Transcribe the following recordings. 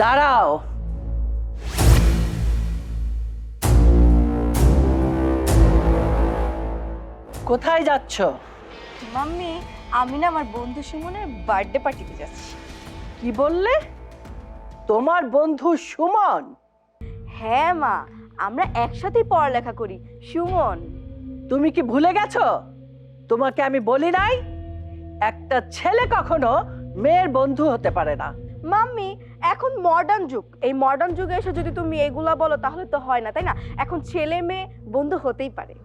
দাঁড়াও। কোথায় যাচ্ছ? মাম্মি, আমি না আমার বন্ধু সুমনের বার্থডে পার্টিতে যাচ্ছি। কি বললে? তোমার বন্ধু সুমন? হ্যাঁ মা, আমরা একসাথেই পড়ালেখা করি। সুমন। তুমি কি ভুলে গেছো? তোমাকে আমি বলি নাই একটা ছেলে কখনো মেয়ের বন্ধু হতে পারে না। মাম্মি, এখন মডার্ন যুগ, এই মডার্ন যুগে এসে যদি তুমি এগুলা বলো তাহলে তো হয় না, তাই না? এখন ছেলে মেয়ে বন্ধু হতেই পারে।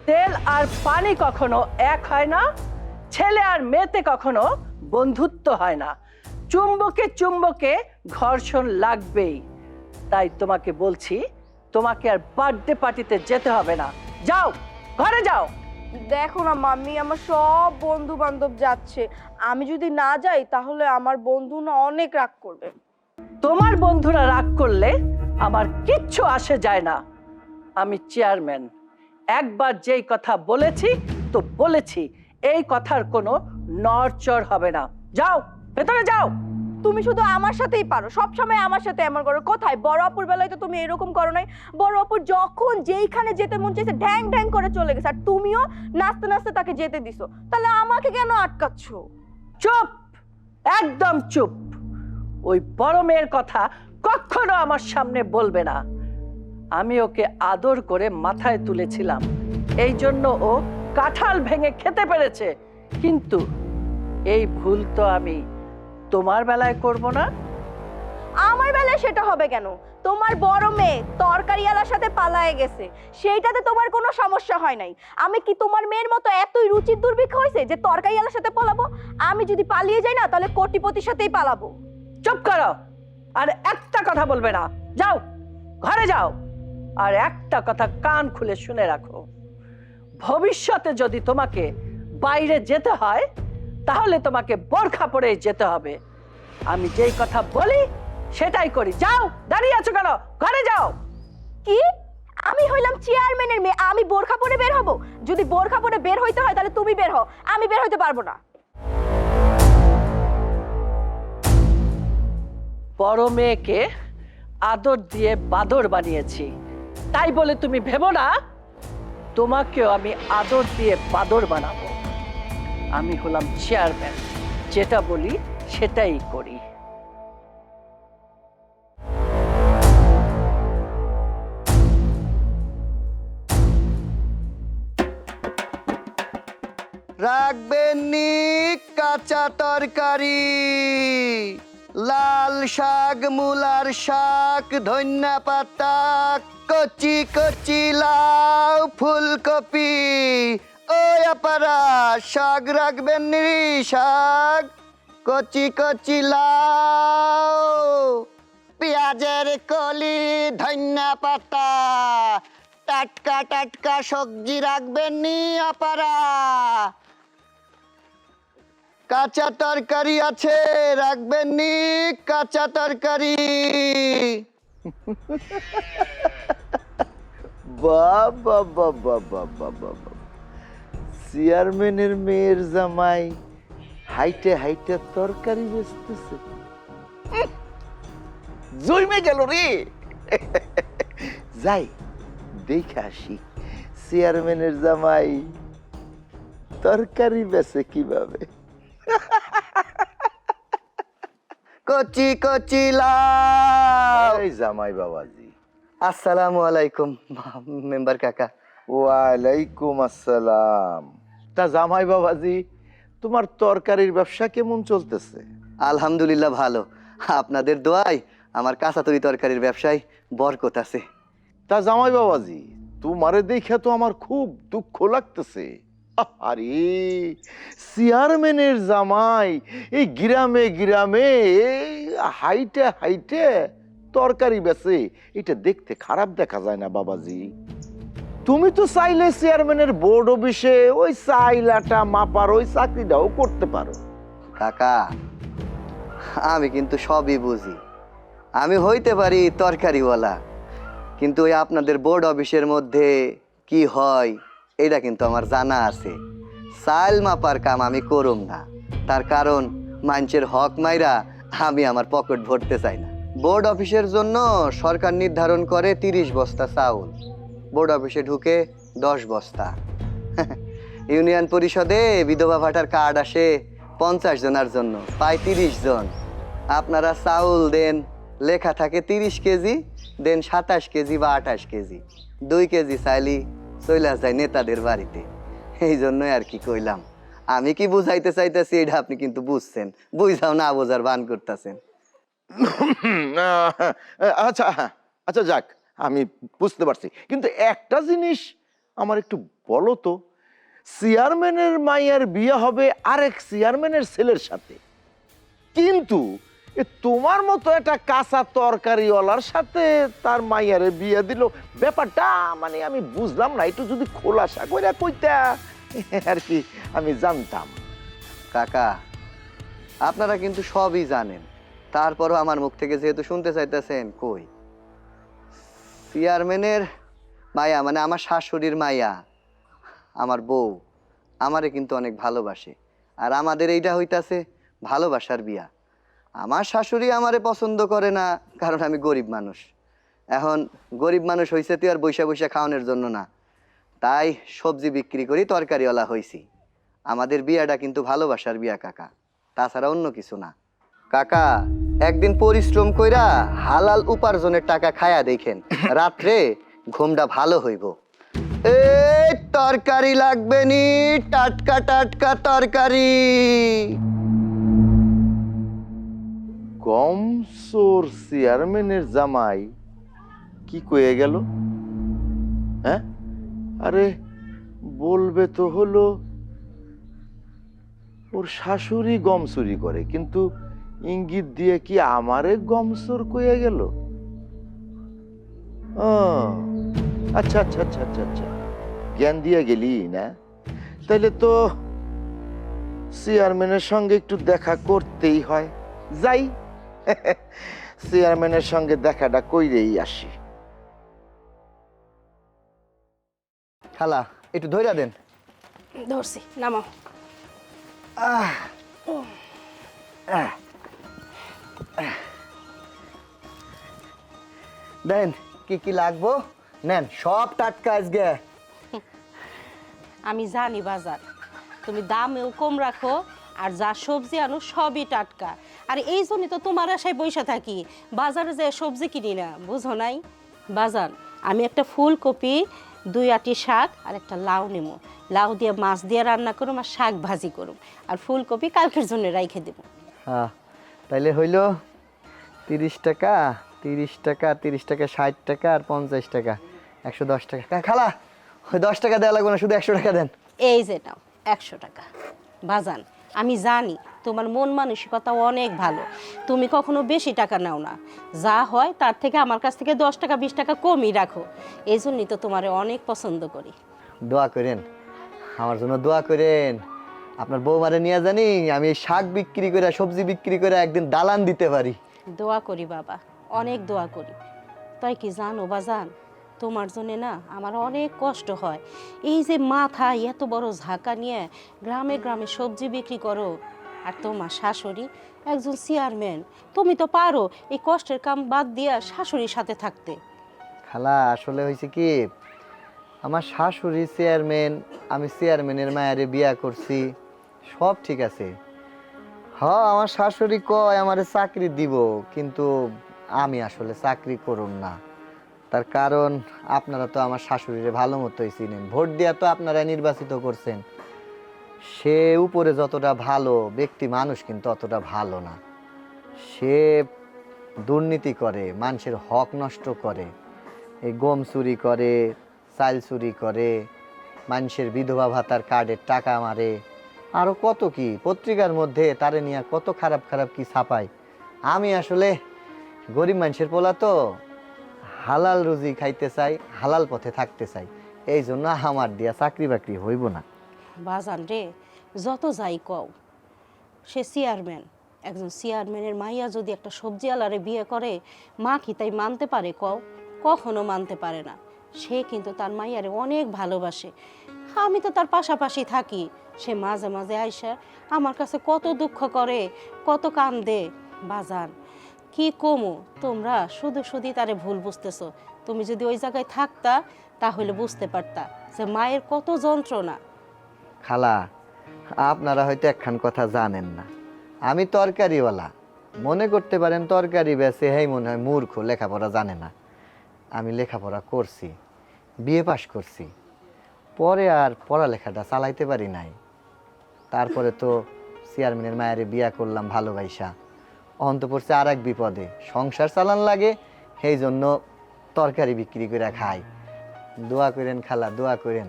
তেল আর পানি কখনো এক হয় না, ছেলে আর মেয়েতে কখনো বন্ধুত্ব হয় না। চুম্বকে চুম্বকে ঘর্ষণ লাগবেই। তাই তোমাকে বলছি, তোমাকে আর বার্থডে পার্টিতে যেতে হবে না। যাও, ঘরে যাও। দেখো না মাম্মি, আমার সব বন্ধু বান্ধব যাচ্ছে, আমি যদি না যাই তাহলে আমার বন্ধু না অনেক রাগ করবে। তোমার বন্ধুরা রাগ করলে আমার কিচ্ছু আসে যায় না। আমি চেয়ারম্যান, একবার যেই কথা বলেছি তো বলেছি, এই কথার কোনো নড়চড় হবে না। যাও, ভেতরে যাও। তুমি শুধু আমার সাথেই পারো, সব সময় আমার সাথে এমন করো। কোথায় বড় আপুর বেলায় তো তুমি এরকম করো নাই। বড় আপুর যখন যেইখানে যেতে মন চাইছে ঢ্যাং ঢ্যাং করে চলে গেছে, আর তুমিও নাচতে নাচতে তাকে যেতে দিছো। তাহলে আমাকে কেন আটকাচ্ছো? চুপ, একদম চুপ। ওই বড় মেয়ের কথা কখনো আমার সামনে বলবে না। আমি ওকে আদর করে মাথায় তুলেছিলাম, এই জন্য ও কাঁঠাল ভেঙে খেতে পেরেছে। কিন্তু এই ভুল তো আমি তোমার বেলায় করব না। আমার বেলায় সেটা হবে কেন? তোমার বড় মেয়ে তরকারিওয়ালার সাথে পালায়ে গেছে, সেইটাতে তোমার কোনো সমস্যা হয় নাই। আমি কি তোমার মেয়ের মতো এতই রুচির দুর্ভিক্ষ হয়েছে যে তরকারিওয়ালার সাথে পালাবো? আমি যদি পালিয়ে যাই না তাহলে কোটিপতির সাথেই পালাবো। চুপ করো, আর একটা কথা বলবে না। যাও, ঘরে যাও। আর একটা কথা কান খুলে শুনে রাখো, ভবিষ্যতে যদি তোমাকে বাইরে যেতে হয় তাহলে তোমাকে বোরখা পরে যেতে হবে। আমি যেই কথা বলি সেটাই করি। যাও, দাঁড়িয়ে আছো কেন? ঘরে যাও। কি? আমি হইলাম চেয়ারম্যানের মেয়ে, আমি বোরখা পরে বের হব? যদি বোরখা পরে বের হইতে হয় তাহলে তুমি বের হও, আমি বের হইতে পারবো না। বড় মেয়েকে আদর দিয়ে বাদর বানিয়েছি, তাই বলে তুমি ভেবো না তোমাকেও আমি আদর দিয়ে বাদর বানাবো। আমি হলাম চেয়ারম্যান, যেটা বলি সেটাই করি। রাখবেন নি কাঁচা তরকারি, লাল শাক, মূলার শাক, ধনিয়া পাতা, কচি কচি লাউ, ফুলকপি। ওই আপারা, শাক রাখবেন নি? শাক, কচি কচি লাউ, পেঁয়াজের কলি, ধনিয়া পাতা, টাটকা টাটকা সবজি রাখবেন নি আপারা? কাঁচা তরকারি আছে, রাখবেন নি কাঁচা তরকারি? বাবা বাবা বাবা বাবা, চেয়ারম্যানের মেয়ের জামাই হাইটে হাইটে তরকারি বেচতেছে। জমে গেল রে। যাই দেখে আসি চেয়ারম্যানের জামাই তরকারি বেচে কিভাবে। কচি কচি লাউ। এই জামাই বাবাজি। আসসালামু আলাইকুম মেম্বার কাকা। ওয়ালাইকুম আসসালাম। তা জামাই বাবাজি, তোমার তরকারির ব্যবসা কেমন চলতেছে? আলহামদুলিল্লাহ ভালো, আপনাদের দোয়ায় আমার কাঁচা তরি তরকারির ব্যবসায় বরকত আছে। তা জামাই বাবাজি, তোমারে দেখে তো আমার খুব দুঃখ লাগতেছে। আরে চেয়ারম্যানের জামাই এই গ্রামে গ্রামে হাইটে হাইটে তরকারি বেচে, এটা দেখতে খারাপ দেখা যায় না বাবাজি। তুমি তো চাইলে চেয়ারম্যানের বোর্ড অফিসে ওই চাইলাটা মাপার ওই চাকরিটাও করতে পারো। কাকা, আমি কিন্তু সবই বুঝি, আমি হইতে পারি তরকারিওয়ালা, কিন্তু ওই আপনাদের বোর্ড অফিসের মধ্যে কি হয় এটা কিন্তু আমার জানা আছে। চাল মাপার কাম আমি করুম না, তার কারণ মানুষের হক মাইরা আমি আমার পকেট ভরতে চাই না। বোর্ড অফিসের জন্য সরকার নির্ধারণ করে 30 বস্তা চাউল, বোর্ড অফিসে ঢুকে 10 বস্তা। ইউনিয়ন পরিষদে বিধবা ভাতার কার্ড আসে 50 জনের জন্য, পায় 30 জন। আপনারা চাউল দেন, লেখা থাকে 30 কেজি, দেন 27 কেজি বা 28 কেজি, 2 কেজি চাইলি চইলা যায় নেতাদের বাড়িতে। এই জন্যই আর কি কইলাম, আমি কি বুঝাইতে চাইতেছি এটা আপনি কিন্তু বুঝছেন, বুঝাও না বোঝার বান করতেছেন। আচ্ছা আচ্ছা, যাক, আমি বুঝতে পারছি, কিন্তু একটা জিনিস আমার একটু বলো তো, চেয়ারম্যানের মাইয়ার বিয়ে হবে আরেক চেয়ারম্যানের ছেলের সাথে, কিন্তু তোমার মতো একটা কাঁচা তরকারিওয়ালার সাথে তার মাইয়ারে বিয়ে দিল, ব্যাপারটা মানে আমি বুঝলাম না, একটু যদি খোলাসা করে কইতা আর কি আমি জানতাম। কাকা, আপনারা কিন্তু সবই জানেন, তারপরও আমার মুখ থেকে যেহেতু শুনতে চাইতেছেন, কই, চেয়ারম্যানের মায়া মানে আমার শাশুড়ির মায়া, আমার বউ আমারে কিন্তু অনেক ভালোবাসে, আর আমাদের এইটা হইতাছে ভালোবাসার বিয়া। আমার শাশুড়ি আমারে পছন্দ করে না, কারণ আমি গরিব মানুষ। এখন গরিব মানুষ হইছে তুই আর বৈশা বৈশা খাওয়ানোর জন্য না, তাই সবজি বিক্রি করি, তরকারিওয়ালা হইছি। আমাদের বিয়াটা কিন্তু ভালোবাসার বিয়া কাকা, তাছাড়া অন্য কিছু না। কাকা, একদিন পরিশ্রম কইরা হালাল উপার্জনের টাকা খায়া দেখেন, রাত্রে ঘুমটা ভালো হইব। এই তরকারি লাগবে নি, টাটকা টাটকা তরকারি। গমসোর চেয়ারম্যানের জামাই কি কয়ে গেল? হ্যাঁ, আরে বলবে তো হলো ওর শাশুড়ি গম চুরি করে, কিন্তু ইঙ্গিত দিয়ে কি আমারে গম চোর কয়ে গেল? ও আচ্ছা আচ্ছা আচ্ছা আচ্ছা আচ্ছা, জ্ঞান দিয়ে গেলি না? তাইলে তো চেয়ারম্যানের সঙ্গে একটু দেখা করতেই হয়, যাই চেয়ারম্যানের সঙ্গে দেখাটা কইরেই আসি। খালা, একটু ধইরা দেন। ধরছি, নামাও। দেন কি কি লাগবো, নেন, সব টাটকা আজকে। আমি জানি বাজার, তুমি দামেও কম রাখো, আর যা সবজি আনো সবই টাটকা। আর এই জন্যই তো তোমার আশায় বইসা থাকি, বাজারে যে সবজি কিনি না, বুঝো নাই? বাজার, আমি একটা ফুলকপি, 2 আটি শাক আর একটা লাউ নেবো। লাউ দিয়ে মাছ দিয়ে রান্না করুম আর শাক ভাজি করুম, আর ফুলকপি কালকের জন্য রাইখে দেবো। হ্যাঁ, তাইলে হইল 30 টাকা 30 টাকা 30 টাকা 60 টাকা আর 50 টাকা, 110 টাকা। খালা, ওই 10 টাকা দেওয়া লাগবে না, শুধু 100 টাকা দেন। এই যে নাও 100 টাকা। বাজান, আমি জানি তোমার মন মানসিকতা অনেক ভালো, তুমি কখনো বেশি টাকা নাও না, যা হয় তার থেকে আমার কাছ থেকে 10 টাকা 20 টাকা কমই রাখো, এই জন্যই তো তোমারে অনেক পছন্দ করি। দোয়া করেন, আমার জন্য দোয়া করেন। আপনার বৌমারে নিয়ে জানি আমি এই শাক বিক্রি করে, সবজি বিক্রি করে একদিন দালান দিতে পারি। দোয়া করি বাবা, অনেক দোয়া করি। তাই কি জানো বাজান, তোমার জন্য না আমার অনেক কষ্ট হয়। এই যে মাথায় এত বড় ঝাঁকা নিয়ে গ্রামে গ্রামে সবজি বিক্রি করো, আর তোমার শাশুড়ি একজন চেয়ারম্যান, তুমি তো পারো এই কষ্টের কাম বাদ দিয়া শাশুড়ির সাথে থাকতে। খালা, আসলে হয়েছে কি, আমার শাশুড়ি চেয়ারম্যান, আমি চেয়ারম্যানের মায়ারে বিয়া করছি, সব ঠিক আছে। হ্যাঁ, আমার শাশুড়ি কয় আমারে চাকরি দিব, কিন্তু আমি আসলে চাকরি করুম না। তার কারণ আপনারা তো আমার শাশুড়িরে ভালো মতোই চিনেন, ভোট দিয়া তো আপনারা নির্বাচিত করছেন। সে উপরে যতটা ভালো ব্যক্তি, মানুষ কিন্তু অতটা ভালো না। সে দুর্নীতি করে, মানুষের হক নষ্ট করে, এই গম চুরি করে, চাল চুরি করে, মানুষের বিধবা ভাতার কার্ডের টাকা মারে, আরও কত কি, পত্রিকার মধ্যে তারে নিয়ে কত খারাপ খারাপ কি ছাপায়। আমি আসলে গরিব মানুষের পোলা তো, হালাল রুজি খাইতে চাই, হালাল পথে থাকতে চাই, এই জন্য আমার দিয়া চাকরি বাকরি হইব না। বাজান রে, যত যাই কও, সে চেয়ারম্যান, একজন চেয়ারম্যানের মাইয়া যদি একটা সবজিওয়ালারে বিয়ে করে, মা কি তাই মানতে পারে কও? কখনো মানতে পারে না। সে কিন্তু তার মাইয়ারে অনেক ভালোবাসে, আমি তো তার পাশাপাশি থাকি। সে মাঝে মাঝে আইসা আমার কাছে কত দুঃখ করে, কত কান্দে। বাজান, কি কমু, তোমরা শুধু শুধু তারে ভুল বুঝতেছো। তুমি যদি ওই জায়গায় থাকতা তাহলে বুঝতে পারতা যে মায়ের কত যন্ত্রণা। খালা, আপনারা হয়তো একখান কথা জানেন না, আমি তরকারিওয়ালা। মনে করতে পারেন তরকারি বেচে হেই মনে হয় মূর্খ, লেখাপড়া জানে না। আমি লেখাপড়া করছি, বিএ পাশ করছি, পরে আর পড়ালেখাটা চালাইতে পারি নাই। তারপরে তো চেয়ারম্যানের মায়েরে বিয়া করলাম ভালোবাসা, অন্ত পড়ছে আর এক বিপদে, সংসার চালান লাগে, সেই জন্য তরকারি বিক্রি করে খাই। দোয়া করেন খালা, দোয়া করেন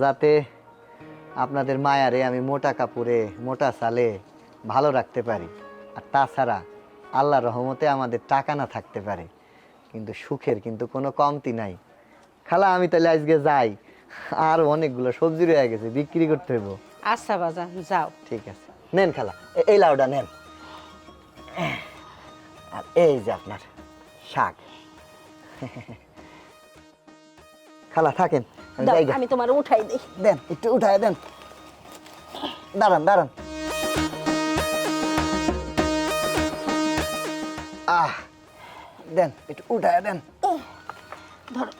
যাতে আপনাদের মায়ারে আমি মোটা কাপড়ে মোটা চালে ভালো রাখতে পারি। আর তাছাড়া আল্লাহর রহমতে আমাদের টাকা না থাকতে পারে, কিন্তু সুখের কিন্তু কোনো কমতি নাই। খালা আমি তাহলে আজকে যাই, আর অনেকগুলো সবজি রয়ে গেছে, বিক্রি করতে হইব। আচ্ছা বাজান, যাও। ঠিক আছে, নেন খালা, এই লাউটা নেন, আর এই যে আপনার শাক। খালা থাকেন, আমি দাও, যাই গে। আমি তোমার উঠাই দিই। দেন একটু উঠায় দেন, দাঁড়ান দাঁড়ান। দেন একটু উঠায় দেন, ধরো।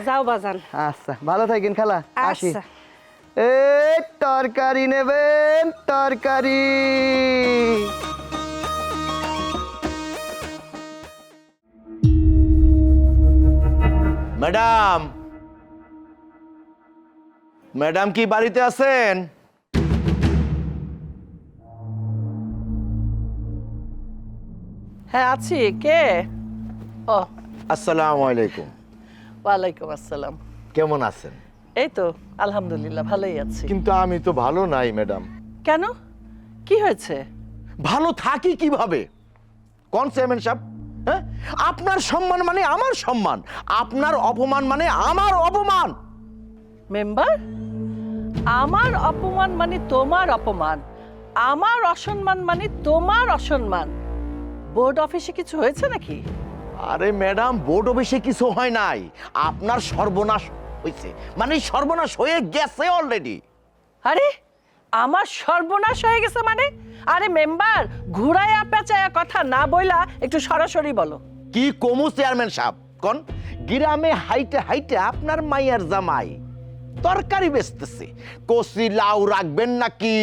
যাও বাজান। আচ্ছা ভালো থাকেন খালা, আসি। আচ্ছা। এ তরকারি নেবেন, তরকারি। ম্যাডাম, ম্যাডাম কি বাড়িতে আছেন? হ্যাঁ আছি। কে? ও, আসসালামু আলাইকুম। ওয়ালাইকুম আসসালাম। কেমন আছেন? এই তো আলহামদুলিল্লাহ ভালোই আছি। কিন্তু আমি তো ভালো নাই ম্যাডাম। কেন, কি হয়েছে? ভালো থাকি কিভাবে কোন চেয়ারম্যান সাহেব? হ্যাঁ, আপনার সম্মান মানে আমার সম্মান, আপনার অপমান মানে আমার অপমান। মেম্বার, আমার অপমান মানে তোমার অপমান, আমার অসম্মান মানে তোমার অসম্মান। বোর্ড অফিসে কিছু হয়েছে নাকি? আরে ম্যাডাম, বোর্ড অফিসে কিছু হয় নাই, আপনার সর্বনাশ হয়েছে, মানে সর্বনাশ হয়ে গেছে অলরেডি। আরে আমার সর্বনাশ হয়ে গেছে মানে? আরে মেম্বার, ঘুরায়া পেঁচায়া কথা না বইলা একটু সরাসরি বলো। কি কমু চেয়ারম্যান সাহেব কোন? গ্রামে হাইটে হাইটে আপনার মাইয়ার জামাই তরকারি বেচতেছে। কচি লাউ রাখবেন নাকি,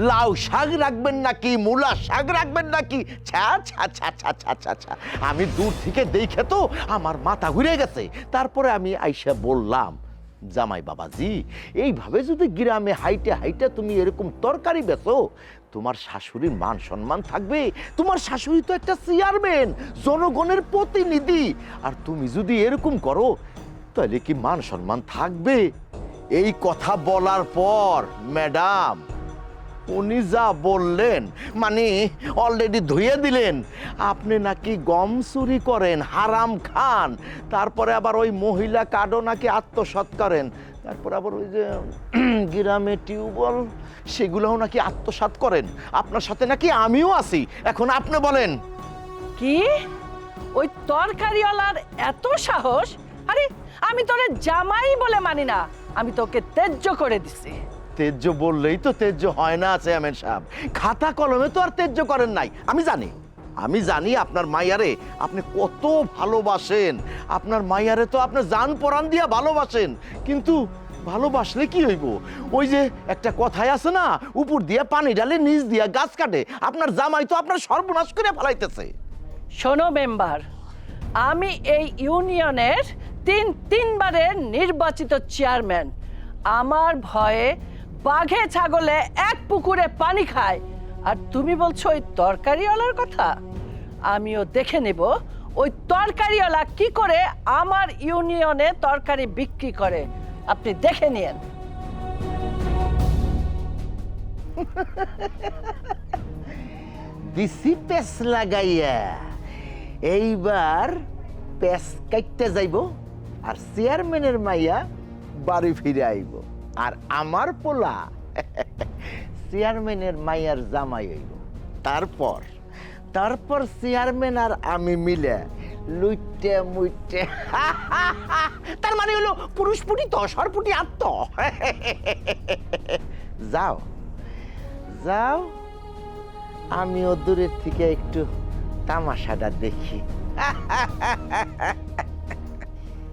লাউ শাক রাখবেন নাকি, মূলা শাক রাখবেন নাকি, ছা ছা ছা ছা ছা ছা ছা। আমি দূর থেকে দেখে তো আমার মাথা ঘুরে গেছে। তারপরে আমি আইসা বললাম, জামাই বাবাজি, এইভাবে যদি গ্রামে হাইটে হাইটে তুমি এরকম তরকারি বেচো, তোমার শাশুড়ির মান সম্মান থাকবে? তোমার শাশুড়ি তো একটা চেয়ারম্যান, জনগণের প্রতিনিধি, আর তুমি যদি এরকম করো তাহলে কি মান সম্মান থাকবে? এই কথা বলার পর ম্যাডাম উনি যা বললেন, মানে অলরেডি ধুয়ে দিলেন আপনি নাকি গম চুরি করেন, হারাম খান, তারপরে আবার ওই মহিলা কার্ডও নাকি আত্মসাৎ করেন, তারপর আবার ওই যে গ্রামে টিউবওয়েল সেগুলোও নাকি আত্মসাৎ করেন। আপনার সাথে নাকি আমিও আছি। এখন আপনি বলেন। কি ওই তরকারিওয়ালার এত সাহস? আরে আমি তোরে জামাই বলে মানি না, আমি তোকে ত্যায্য করে দিছি। তেজ্য বললেই তো তেজ্য হয় না চেয়ারম্যান সাহেব, খাতা কলমে তো আর তেজ্য করেন নাই। আমি জানি আপনার মাইয়ারে আপনি কত ভালোবাসেন, আপনার মাইয়ারে তো আপনি জান পরাণ দিয়া ভালোবাসেন, কিন্তু ভালোবাসলে কি হইব? ওই যে একটা কথাই আছে না, উপর দিয়া পানি ডালে নিচ দিয়া গাছ কাটে। আপনার জামাই তো আপনার সর্বনাশ করে ফেলাইতেছে। শোনো মেম্বার, আমি এই ইউনিয়নের তিনবারের নির্বাচিত চেয়ারম্যান। আমার ভয়ে বাঘে ছাগলে এক পুকুরে পানি খায়, আর তুমি বলছো ওই তরকারিওয়ালার কথা? আমিও দেখে নেব ওই তরকারিওয়ালা কি করে আমার ইউনিয়নে তরকারি বিক্রি করে, আপনি দেখে নিয়েন। দিছি পেস লাগাইয়া, এইবার পেস কাটতে যাইব, আর চেয়ারম্যানের মাইয়া বাড়ি ফিরে আইব, আর আমার পোলা চেয়ারম্যানের মাইয়ার জামাই হইব। তারপর চেয়ারম্যান আর আমি মিলে লুইটে মুইটে তার মানে হলো পুরুষ পুটি তো সরপুটি আত্ম। যাও যাও, আমিও দূরের থেকে একটু তামাশাটা দেখি।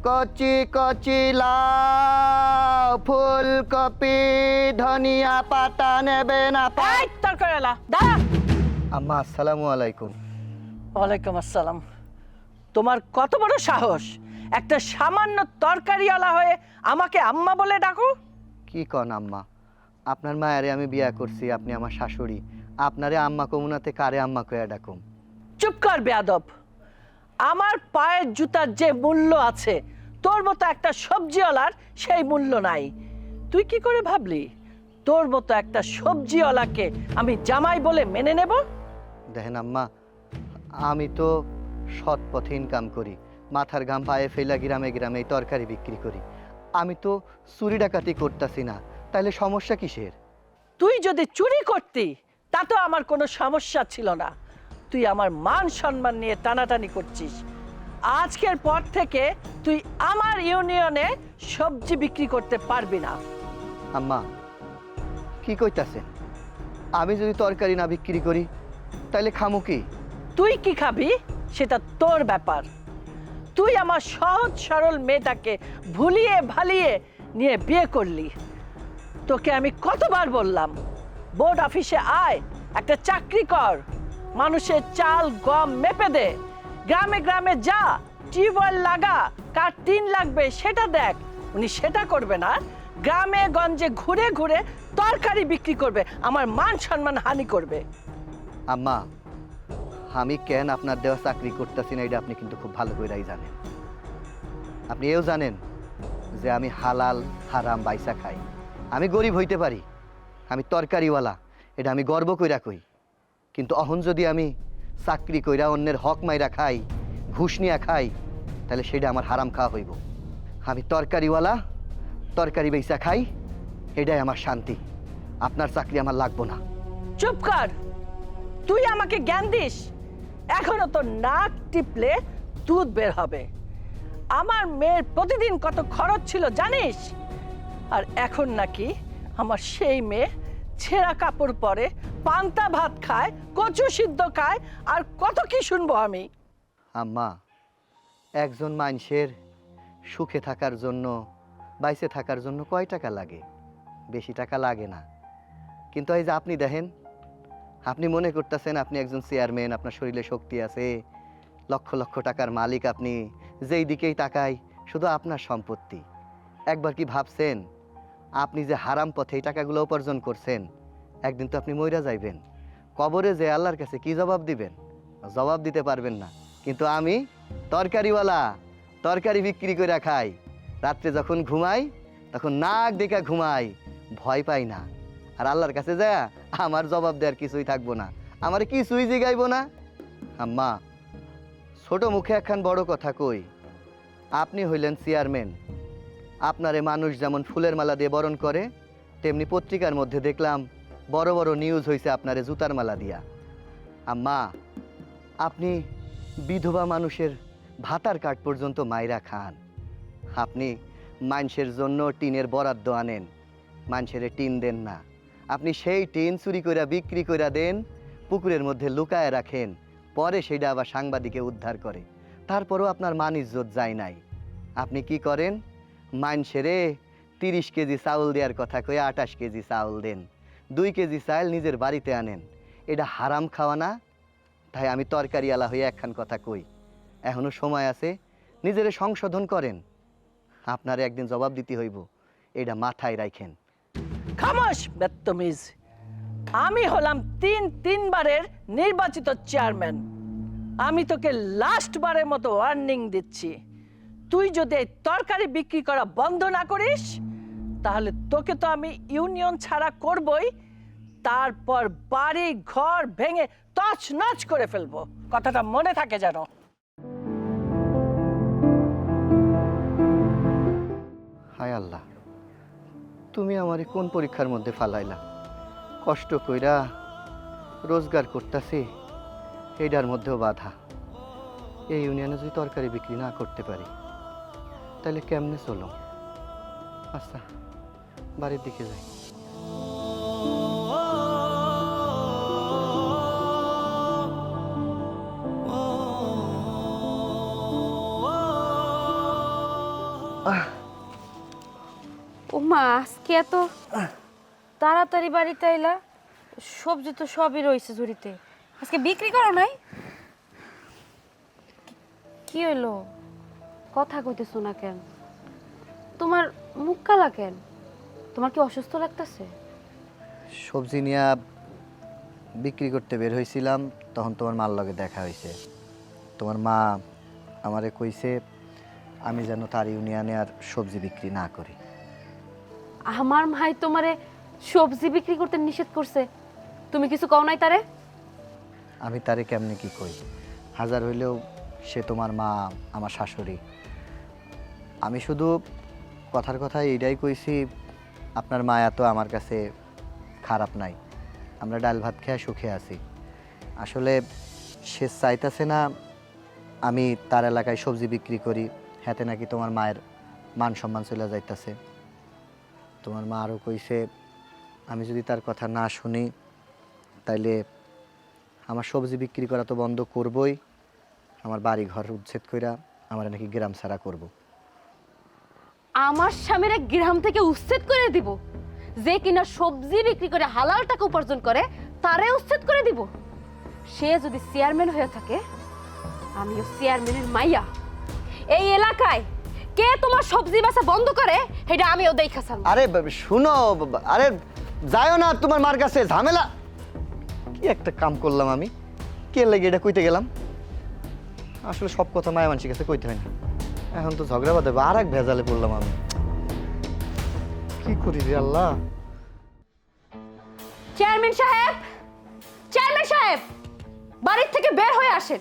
কচি কচি লাউ, ফুলকপি, ধনিয়া পাতা নেবেন আপা? এই তরকারিওয়ালা দাঁড়া। আম্মা আসসালামু আলাইকুম। ওয়ালাইকুম আসসালাম। তোমার কত বড় সাহস, একটা সামান্য তরকারিওয়ালা হয়ে আমাকে আম্মা বলে ডাকো? কি কন আম্মা, আপনার মায়ারে আমি বিয়া করছি, আপনি আমার শাশুড়ি, আপনারে আম্মা কমুনাতে কারে আম্মা কয়া ডাকুম? চুপ কর বেয়াদব। আমার পায়ের জুতার যে মূল্য আছে, তোর মতো একটা সবজিওয়ালার সেই মূল্য নাই। তুই কি করে ভাবলি তোর মতো একটা সবজিওয়ালাকে আমি জামাই বলে মেনে নেব? দেখেন আম্মা, আমি তো সৎ পথে ইনকাম করি, মাথার ঘাম পায়ে ফেলা গ্রামে গ্রামে এই তরকারি বিক্রি করি। আমি তো চুরি ডাকাতি করতেছি না, তাহলে সমস্যা কিসের? তুই যদি চুরি করতি তাতেও আমার কোনো সমস্যা ছিল না। তুই আমার মান সম্মান নিয়ে টানাটানি করছিস। আজকের পর থেকে তুই আমার ইউনিয়নে সবজি বিক্রি করতে পারবি না। আম্মা কি কইতাছেন? আমি যদি তরকারি না বিক্রি করি তাহলে খামু কি? তুই কি খাবি সেটা তোর ব্যাপার। তুই আমার সহজ সরল মেয়েটাকে ভুলিয়ে ভালিয়ে নিয়ে বিয়ে করলি। তোকে আমি কতবার বললাম বোর্ড অফিসে আয়, একটা চাকরি কর, মানুষের চাল গম মেপে দে, গ্রামে গ্রামে যা, টিউবওয়েল লাগা, কার টিন লাগবে সেটা দেখ। উনি সেটা করবে না, গ্রামে গঞ্জে ঘুরে ঘুরে তরকারি বিক্রি করবে, আমার মান সম্মান হানি করবে। আম্মা আমি কেন আপনার দেওয়া চাকরি করতেছি না এটা আপনি কিন্তু খুব ভালো করেই জানেন। আপনি এও জানেন যে আমি হালাল হারাম বাইসা খাই। আমি গরিব হইতে পারি, আমি তরকারিওয়ালা, এটা আমি গর্ব কইরা কই। কিন্তু অহন যদি আমি চাকরি কইরা অন্যের হক মাইরা খাই, ঘুষ নিয়া খাই, তাহলে সেটা আমার হারাম খাওয়া হইব। আমি তরকারিওয়ালা, তরকারি বেচা খাই, এটাই আমার শান্তি। আপনার চাকরি আমার লাগবো না। চুপ কর। তুই আমাকে জ্ঞান দিস? এখনো তো নাক টিপলে দুধ বের হবে। আমার মেয়ের প্রতিদিন কত খরচ ছিল জানিস? আর এখন নাকি আমার সেই মেয়ে ছেঁড়া কাপড় পরে, পান্তা ভাত খায়, কচু সিদ্ধ খায়, আর কত কি শুনবো আমি। আম্মা একজন মানুষের সুখে থাকার জন্য, বাইসে থাকার জন্য কয় টাকা লাগে? বেশি টাকা লাগে না। কিন্তু এই যে আপনি দেখেন, আপনি মনে করতেছেন আপনি একজন চেয়ারম্যান, আপনার শরীরে শক্তি আছে, লক্ষ লক্ষ টাকার মালিক আপনি, যেই দিকেই তাকাই শুধু আপনার সম্পত্তি। একবার কি ভাবছেন আপনি যে হারাম পথে এই টাকাগুলো উপার্জন করছেন, একদিন তো আপনি মইরা যাইবেন। কবরে যে আল্লাহর কাছে কি জবাব দিবেন? জবাব দিতে পারবেন না। কিন্তু আমি তরকারিওয়ালা, তরকারি বিক্রি করে খাই, রাত্রে যখন ঘুমাই তখন নাক দেখা ঘুমাই, ভয় পাই না। আর আল্লাহর কাছে যা আমার জবাব দেওয়ার কিছুই থাকবো না, আমার কিছুই জিগাইবো না। আম্মা ছোট মুখে একখান বড় কথা কই, আপনি হইলেন চেয়ারম্যান, আপনারে মানুষ যেমন ফুলের মালা দিয়ে বরণ করে, তেমনি পত্রিকার মধ্যে দেখলাম বড় বড় নিউজ হয়েছে আপনারে জুতার মালা দিয়া। আম্মা আপনি বিধবা মানুষের ভাতার কার্ড পর্যন্ত মাইরা খান। আপনি মানুষের জন্য টিনের বরাদ্দ আনেন, মানুষের টিন দেন না। আপনি সেই টিন চুরি করে বিক্রি করে দেন, পুকুরের মধ্যে লুকায় রাখেন, পরে সেটা আবার সাংবাদিকে উদ্ধার করে। তারপরও আপনার মান ইজ্জত যায় নাই। আপনি কি করেন? মানুষেরে 30 কেজি চাউল দেওয়ার কথা কয়ে 28 কেজি চাউল দেন, 2 কেজি চাল নিজের বাড়িতে আনেন। এটা হারাম খাওয়া না? তাই আমি তরকারিওয়ালা হয়ে একখান কথা কই, এখনো সময় আছে, নিজেরে সংশোধন করেন। আপনার একদিন জবাব দিতে হইব, এটা মাথায় রাখেন। খামোশ বেত্তমিজ। আমি হলাম তিনবারের নির্বাচিত চেয়ারম্যান। আমি তোকে লাস্ট বারের মতো ওয়ার্নিং দিচ্ছি, তুই যদি এই তরকারি বিক্রি করা বন্ধ না করিস তাহলে তোকে তো আমি ইউনিয়ন ছাড়া করবই, তারপর বাড়ি ঘর ভেঙে তছনছ করে ফেলবো। কথাটা মনে থাকে যেন। হায় আল্লাহ, তুমি আমারে কোন পরীক্ষার মধ্যে ফালাইলা? কষ্ট কইরা রোজগার করতেছি, এইটার মধ্যেও বাধা। এই ইউনিয়নে যদি তরকারি বিক্রি না করতে পারি তাহলে কেমনে চলো? আচ্ছা বাড়ির দিকে যাই। ও মা, আজকে এত তাড়াতাড়ি বাড়িতে আইলা? সবজি তো সবই রয়েছে ঝুড়িতে, আজকে বিক্রি করো নাই? কি হইলো, কথা কইতেছো না কেন? তোমার মুখ কালা কেন? তোমার কি অসুস্থ লাগতেছে? সবজি নিয়ে বিক্রি করতে বের হয়েছিলাম, তখন তোমার মার লগে দেখা হয়েছে। তোমার মা আমারে কইছে আমি যেন তার ইউনিয়নে আর সবজি বিক্রি না করি। আমার ভাই তোমারে সবজি বিক্রি করতে নিষেধ করছে, তুমি কিছু কও নাই তারে? আমি তারে কেমনে কি কই, হাজার হইলেও সে তোমার মা, আমার শাশুড়ি। আমি শুধু কথার কথা এইটাই কইছি, আপনার মায়া তো আমার কাছে খারাপ নাই, আমরা ডাল ভাত খেয়ে সুখে আছি। আসলে সে চাইতেছে না আমি তার এলাকায় সবজি বিক্রি করি, হাতে নাকি তোমার মায়ের মান সম্মান চলে যাইতেছে। তোমার মা আরও কইছে আমি যদি তার কথা না শুনি তাইলে আমার সবজি বিক্রি করা তো বন্ধ করবই, আমার বাড়ি ঘর উচ্ছেদ কইরা আমার নাকি গ্রাম ছাড়া করব। আমার স্বামীর গ্রাম থেকে উচ্ছেদ করে দিব? যে কিনা সবজি বিক্রি করে হালাল টাকা উপার্জন করে তারে উচ্ছেদ করে দিব? সে যদি চেয়ারম্যান হয়ে থাকে, আমিও চেয়ারম্যানের মাইয়া। এই এলাকায় কে তোমার সবজি বেচা বন্ধ করে এটা আমিও দেখাছাম। আরে শুনো, আরে যাইও না তোমার মার কাছে, ঝামেলা। কি একটা কাম করলাম আমি, কে লাগে এটা কইতে গেলাম। আসলে সব কথা মায়া মানুষের কাছে কইতে হয় না, এখন তো ঝগড়া বাঁধে আর এক ভেজালে পড়লাম আমি। কি করি রে আল্লাহ। চেয়ারম্যান সাহেব, চেয়ারম্যান সাহেব, বাড়ির থেকে বের হয়ে আসেন।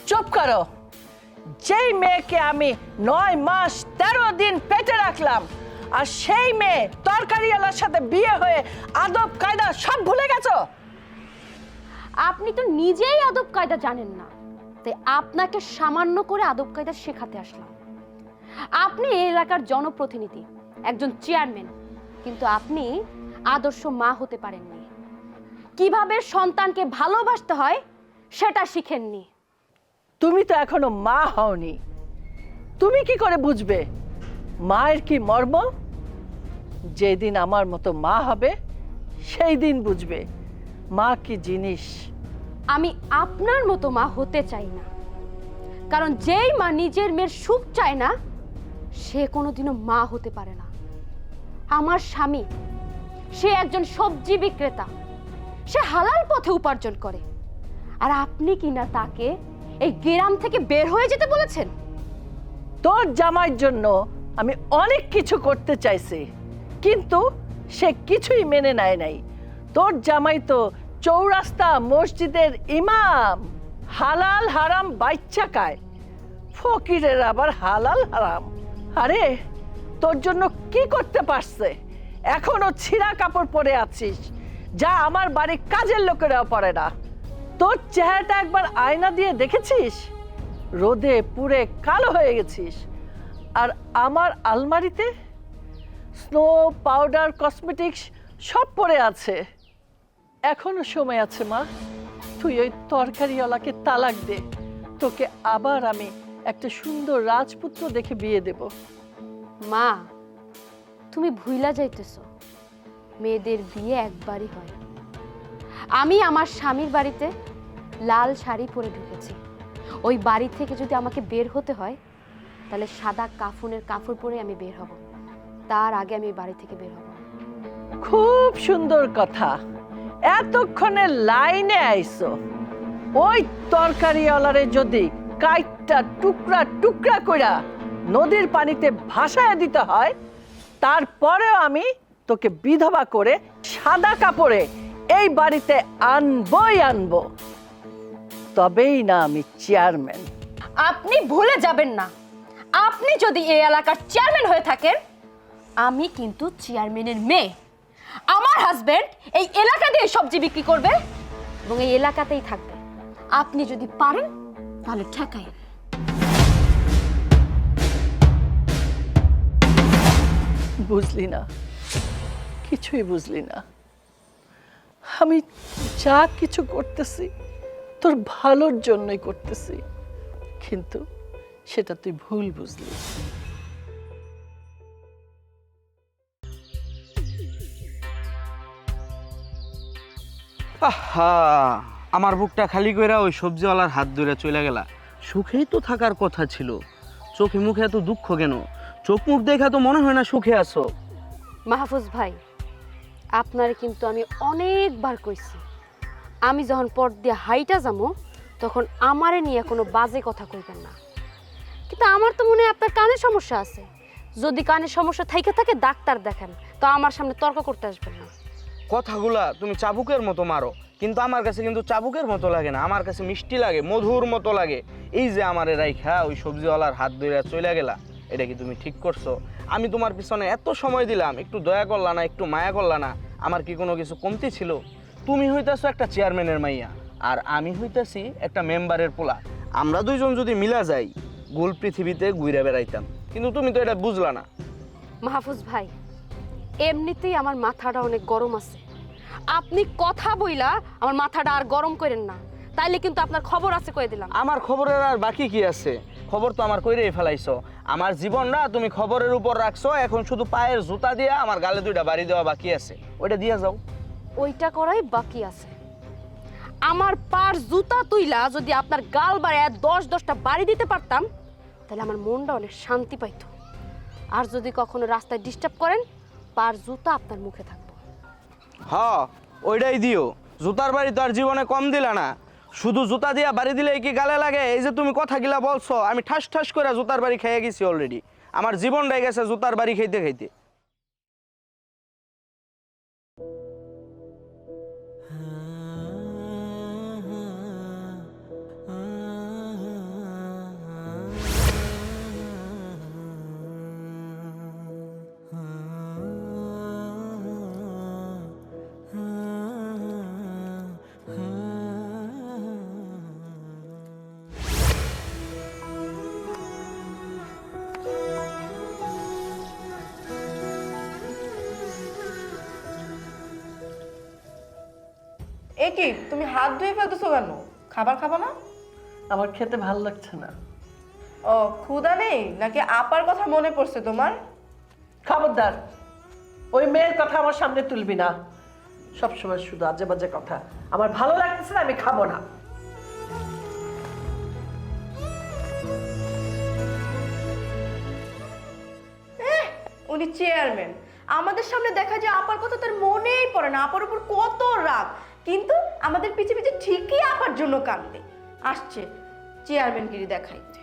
চুপ করো। যেই মেয়েকে আমি 9 মাস 13 দিন পেটে রাখলাম, আর সেই মেয়ে তরকারিওয়ালার সাথে বিয়ে হয়ে আদব কায়দা সব ভুলে গেছো। আপনি তো নিজেই আদব কায়দা জানেন না, তাই আপনাকে সামান্য করে আদব কায়দা শেখাতে আসলাম। আপনি এই এলাকার জনপ্রতিনিধি, একজন চেয়ারম্যান, কিন্তু আপনি আদর্শ মা হতে পারেননি। কিভাবে সন্তানকে ভালোবাসতে হয় সেটা শিখেননি। তুমি তো এখনো মা হওনি, তুমি কি করে বুঝবে মায়ের কি মর্ম? যেদিন আমার মতো মা হবে সেই দিন বুঝবে মা কি জিনিস। আমি আপনার মতো মা হতে চাই না, কারণ যেই মা নিজের মেয়ের সুখ চায় না সে কোনোদিনও মা হতে পারে না। আমার স্বামী, সে একজন সবজি বিক্রেতা, সে হালাল পথে উপার্জন করে, আর আপনি কিনা তাকে এই গ্রাম থেকে বের হয়ে যেতে বলেছেন। তোর জামাইয়ের জন্য আমি অনেক কিছু করতে চাইছি, কিন্তু সে কিছুই মেনে নেয় নাই। তোর জামাই তো চৌরাস্তা মসজিদের ইমাম, হালাল হারাম বাইচ্চা খায়, ফকিরের আবার হালাল হারাম। আরে তোর জন্য কি করতে পারছে? এখনো ছিঁড়া কাপড় পরে আছিস, যা আমার বাড়ির কাজের লোকেরাও পরে না। তোর চেহারাটা একবার আয়না দিয়ে দেখেছিস? রোদে পুড়ে কালো হয়ে গেছিস। আর আমার আলমারিতে স্নো পাউডার, কসমেটিক্স সব পড়ে আছে। এখনো সময় আছে মা, তুই ওই তরকারিওয়ালাকে তালাক দে, তোকে আবার আমি একটা সুন্দর রাজপুত্র দেখে বিয়ে দেব। মা, তুমি ভুইলা যাইতেছো, মেয়েদের বিয়ে একবারই হয়। আমি আমার স্বামীর বাড়িতে লাল শাড়ি পরে ঢুকেছি, ওই বাড়ি থেকে যদি আমাকে বের হতে হয় তাহলে সাদা কাফনের কাপড় পরে আমি বের হব, তার আগে আমি বাড়ি থেকে বের হব। খুব সুন্দর কথা, এতক্ষণে লাইনে আইছো। ওই তরকারিওয়ালারে যদি কাইটটা টুকরা টুকরা কইরা নদীর পানিতে ভাসায় দিতে হয়, তারপরেও আমি তোকে বিধবা করে সাদা কাপড়ে এই বাড়িতে আনবই আনবো, তবেই না আমি চেয়ারম্যান। আপনি ভুলে যাবেন না, আপনি যদি এই এলাকার চেয়ারম্যান হয়ে থাকেন, আমি কিন্তু চেয়ারম্যানের মেয়ে। আমার হাজবেন্ড এই এলাকা দিয়ে সবজি বিক্রি করবে এবং এই এলাকাতেই থাকবে। আপনি যদি পারেন তাহলে ঠেকাই। বুঝলি না, কিছুই বুঝলি না। আমি যা কিছু করতেছি তোর ভালোর জন্যই করতেছি, কিন্তু সেটা তুই ভুল বুঝলি। আহা, আমার বুকটা খালি কইরা ওই সবজিওয়ালার হাত ধরে চলে গেলা। সুখেই তো থাকার কথা ছিল, চোখে মুখে এত দুঃখ কেন? চোখ মুখ দেখা তো মনে হয় না সুখে আছো। মাহফুজ ভাই, আপনারে কিন্তু আমি অনেকবার কইছি, আমি যখন পথ দিয়ে হাইটা যাবো তখন আমারে নিয়ে কোনো বাজে কথা কইবেন না। কিন্তু আমার তো মনে হয় আপনার কানের সমস্যা আছে। যদি কানের সমস্যা থাইকে থাকে ডাক্তার দেখেন, তো আমার সামনে তর্ক করতে আসবেন না। কথাগুলা তুমি চাবুকের মতো মারো, কিন্তু আমার কাছে কিন্তু চাবুকের মতো লাগে না, আমার কাছে মিষ্টি লাগে, মধুর মতো লাগে। এই যে আমারে রাইখা ওই সবজিওয়ালার হাত ধরে চলে গেলা, এটা কি তুমি ঠিক করছো? আমি তোমার পিছনে এত সময় দিলাম, একটু দয়া করলা না, একটু মায়া করলা না? আমার কি কোনো কিছু কমতি ছিল? তুমি হইতাছো একটা চেয়ারম্যানের মাইয়া, আর আমি হইতাছি একটা মেম্বারের পোলা। আমরা দুইজন যদি মিলা যাই, গোল পৃথিবীতে ঘুরে বেড়াইতাম, কিন্তু তুমি তো এটা বুঝলা না। মাহফুজ ভাই, এমনিতেই আমার মাথাটা অনেক গরম আছে, আপনি কথা বইলা আমার মাথাটা আর গরম করেন না, তাইলে কিন্তু আপনার খবর আছে কয়ে দিলাম। আমার খবরের আর বাকি কি আছে? খবর তো আমার কইরেই ফেলাইছো। আমার জীবন না তুমি খবরের উপর রাখছো, এখন শুধু পায়ের জুতা দিয়া আমার গালে দুইটা বাড়ি দেওয়া বাকি আছে, ওইটা দিয়া যাও। ওইটা করাই বাকি আছে। আমার পার জুতা তুইলা যদি আপনার গাল বাড়ে 10-10টা বাড়ি দিতে পারতাম, তাহলে আমার মনটা অনেক শান্তি পাইতো। আর যদি কখনো রাস্তায় ডিস্টার্ব করেন, পার জুতা আপনার মুখে থাকবো। হ্যাঁ, ওইটাই দিও। জুতার বাড়ি তো আর জীবনে কম দিলা না, শুধু জুতা দিয়া বাড়ি দিলে কি গালে লাগে? এই যে তুমি কথা গিলা বলছো, আমি ঠাস ঠাস করে জুতার বাড়ি খেয়ে গেছি অলরেডি। আমার জীবনটাই গেছে জুতার বাড়ি খাইতে খাইতে। এ কি, তুমি হাত ধুয়ে ফেলতেছো কেন? খাবার খাবা না? আমার খেতে ভালো লাগছে না। ও, ক্ষুধা নেই নাকি আপার কথা মনে পড়ছে তোমার? খবরদার, ওই মেয়ের কথা আমার সামনে তুলবি না। সবসময় শুধু আজে বাজে কথা। আমার ভালো লাগতেছে না, আমি খাবো না। উনি চেয়ারম্যান, আমাদের সামনে দেখা যায় আপার কথা তার মনেই পড়ে না, আপার উপর কত রাগ, কিন্তু আমাদের পিছে পিছে ঠিকই আপার জন্য কান্দে। আসছে চেয়ারম্যানগিরি দেখাইতে।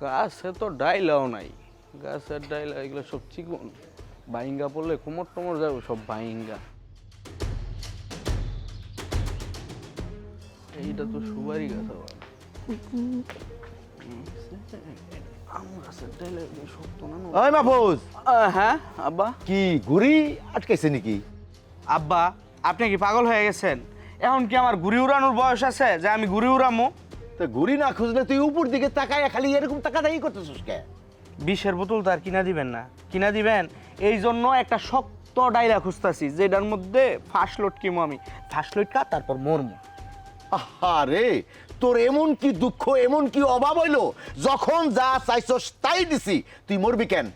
গাছে তো ডাইলাও নাই, গাছের ডাইলা এগুলো সব চিকন, বাইঙ্গা পড়লে কোমর টমর যাবে সব বাইঙ্গা। এইটা তো সুপারি গাছ আবার। আম গাছের ডাইলা এগুলো শক্ত না। ওই মাহফুজ, হ্যাঁ আব্বা। কি ঘুড়ি আটকাইছে নাকি? আব্বা, আপনি কি পাগল হয়ে গেছেন? এখন কি আমার ঘুড়ি উড়ানোর বয়স আছে যে আমি ঘুড়ি উড়ামো? তো ঘুড়ি না খুঁজলে তুই উপর দিকে তাকায় খালি এরকম তাকাতাকি করতেছিস কে? বিষের বোতল তো আর কিনা দিবেন না, কিনা দিবেন এই জন্য একটা শক্ত ডাইলা খুঁজতেছি, যেটার মধ্যে ফাঁস লটকিমো আমি, ফাঁস লটকা তারপর মরমো। আরে তোর এমন কি দুঃখ, এমন কি অভাব হইলো, যখন যা চাইছস তাই দিছি, তুই মরবি কেন?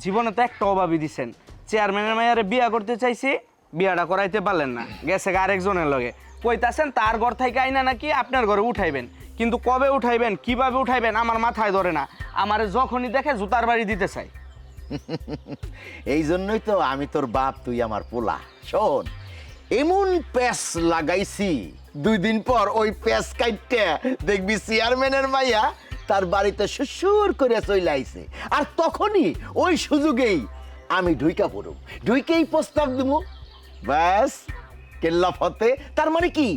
জীবনে তো একটা অভাবই দিছেন, চেয়ারম্যানের মায়ের বিয়া করতে চাইছি, বিয়াটা করাইতে পারলেন না, গেছে আরেকজনের লগে। কইতাছেন তার ঘর থেকে আইনা নাকি আপনার ঘরে উঠাইবেন, কিন্তু কবে উঠাইবেন, কিভাবে উঠাইবেন আমার মাথায় ধরে না। আমারে যখনই দেখে জুতার বাড়ি দিতে চাই। এই জন্যই তো আমি তোর বাপ, তুই আমার পোলা। শোন, এমন প্যাস লাগাইছি, 2 দিন পর ওই প্যাস কাইটে দেখবি চেয়ারম্যানের মাইয়া তার বাড়িতে সুসুর করে চলে আইছে, আর তখনই ওই সুযোগেই আমি ঢুইকা পড়ব, ঢুইকেই প্রস্তাব দিব, ব্যাস কেল্লা ফতে। তার মানে কি,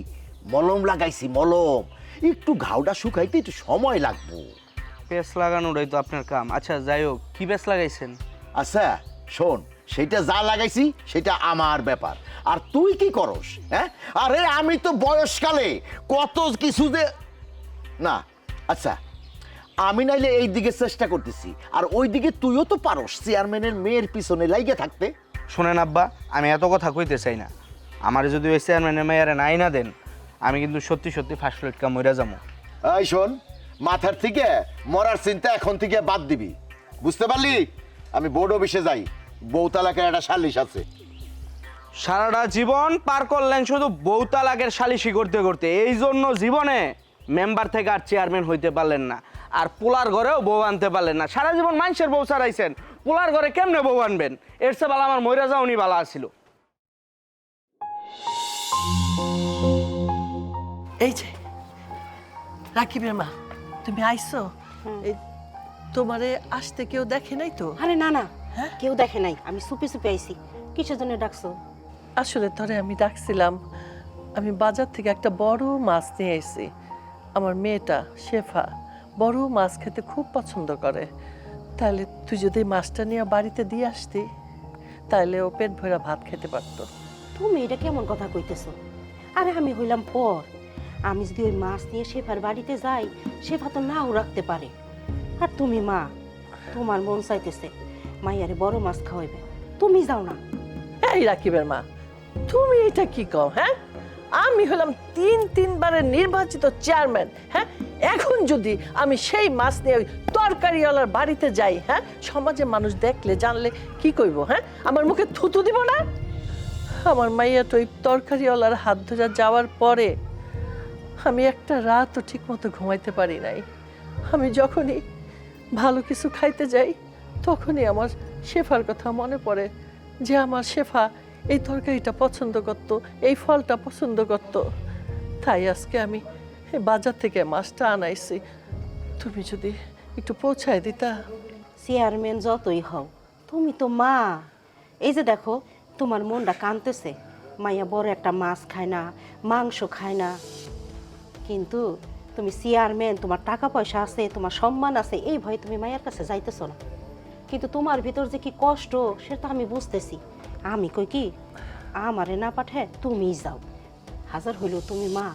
মলম লাগাইছি, মলম। একটু ঘাওটা শুকাইতে একটু সময় লাগবো। পেস লাগানোটাই তো আপনার কাম। আচ্ছা যাই হোক, কি পেস লাগাইছেন? আচ্ছা শোন, সেটা যা লাগাইছি সেটা আমার ব্যাপার, আর তুই কি করস? হ্যাঁ, আরে আমি তো বয়সকালে কত কিছু যে না। আচ্ছা, আমি নাইলে এই দিকে চেষ্টা করতেছি, আর ওই দিকে তুইও তো পারস চেয়ারম্যানের মেয়ের পিছনে লাইগে থাকতে। শোনেন আব্বা, আমি এত কথা কইতে চাই না। আমার যদি ওই চেয়ারম্যানের মেয়ারে নাই না দেন, আমি কিন্তু সত্যি সত্যি ফার্স্ট লটকা মইরা যাবো। এই শোন, মাথার থেকে মরার চিন্তা এখন থেকে বাদ দিবি, বুঝতে পারলি? আমি বোর্ড অফিসে যাই, বউ তালাকের একটা সালিশ আছে। সারাটা জীবন পার করলেন শুধু বউ তালাকের সালিশি করতে করতে, এই জন্য জীবনে মেম্বার থেকে আর চেয়ারম্যান হইতে পারলেন না, আর পোলার ঘরেও বউ আনতে পারলেন না। সারা জীবন মানুষের বউ ছাড়াইছেন, পোলার ঘরে কেমনে বউ আনবেন? এর চেয়ে ভালো আমার মইরা যাওনি ভালো আসছিল। এই যে রাকিবের মা, তুমি আইছো? এই তোমারে আসতে কেউ দেখে নাই তো? আরে না না, হ্যাঁ? কেউ দেখে নাই, আমি সুপি সুপি আইছি। কিসের জন্য ডাকছো? আসলে তোরে আমি ডাকছিলাম, আমি বাজার থেকে একটা বড় মাছ নিয়ে এসেছি। আমার মেয়েটা শেফা বড় মাছ খেতে খুব পছন্দ করে। তাহলে তুই যদি মাছটা নিয়ে বাড়িতে দিয়ে আসতি, তাহলে ও পেট ভরা ভাত খেতে পারতো। তুমি এটা কেমন কথা কইতেছো? আরে আমি হইলাম পর, আমি যদি ওই মাছ নিয়ে শেফার বাড়িতে যাই, শেফা তো নাও রাখতে পারে। আর তুমি মা, তোমার মন চাইতেছে মাইয়ারে বড় মাছ খাওয়াইবে, তুমি যাও না। এই রাকিবের মা, তুমি এটা কি কও? হ্যাঁ, আমি হলাম তিনবারের নির্বাচিত চেয়ারম্যান। হ্যাঁ, এখন যদি আমি সেই মাছ নিয়ে ওই তরকারিওয়ালার বাড়িতে যাই, হ্যাঁ, সমাজে মানুষ দেখলে জানলে কি কইব? হ্যাঁ, আমার মুখে থুতু দিব না? আমার মাইয়া তো ওই তরকারিওয়ালার হাত ধরে যাওয়ার পরে আমি একটা রাতও ঠিক মতো ঘুমাইতে পারি নাই। আমি যখনই ভালো কিছু খাইতে যাই, তখনই আমার শেফার কথা মনে পড়ে, যে আমার শেফা এই তরকারিটা পছন্দ করত, এই ফলটা পছন্দ করত। তাই আজকে আমি এই বাজার থেকে মাছটা আনাইছি। তুমি যদি একটু পৌঁছায় দিতা। চেয়ারম্যান যতই হও, তুমি তো মা। এই যে দেখো, তোমার মনটা কাঁদতেছে, মাইয়া বড় একটা মাছ খায় না, মাংস খায় না। কিন্তু তুমি চেয়ারম্যান, তোমার টাকা পয়সা আছে, তোমার সম্মান আছে, এই ভয়ে তুমি মায়ের কাছে যাইতেছো না। কিন্তু তোমার ভিতর যে কি কষ্ট, সেটা আমি বুঝতেছি। আমি কই কি, আমারে না পাঠে তুমিই যাও। হাজার হইলেও তুমি মা,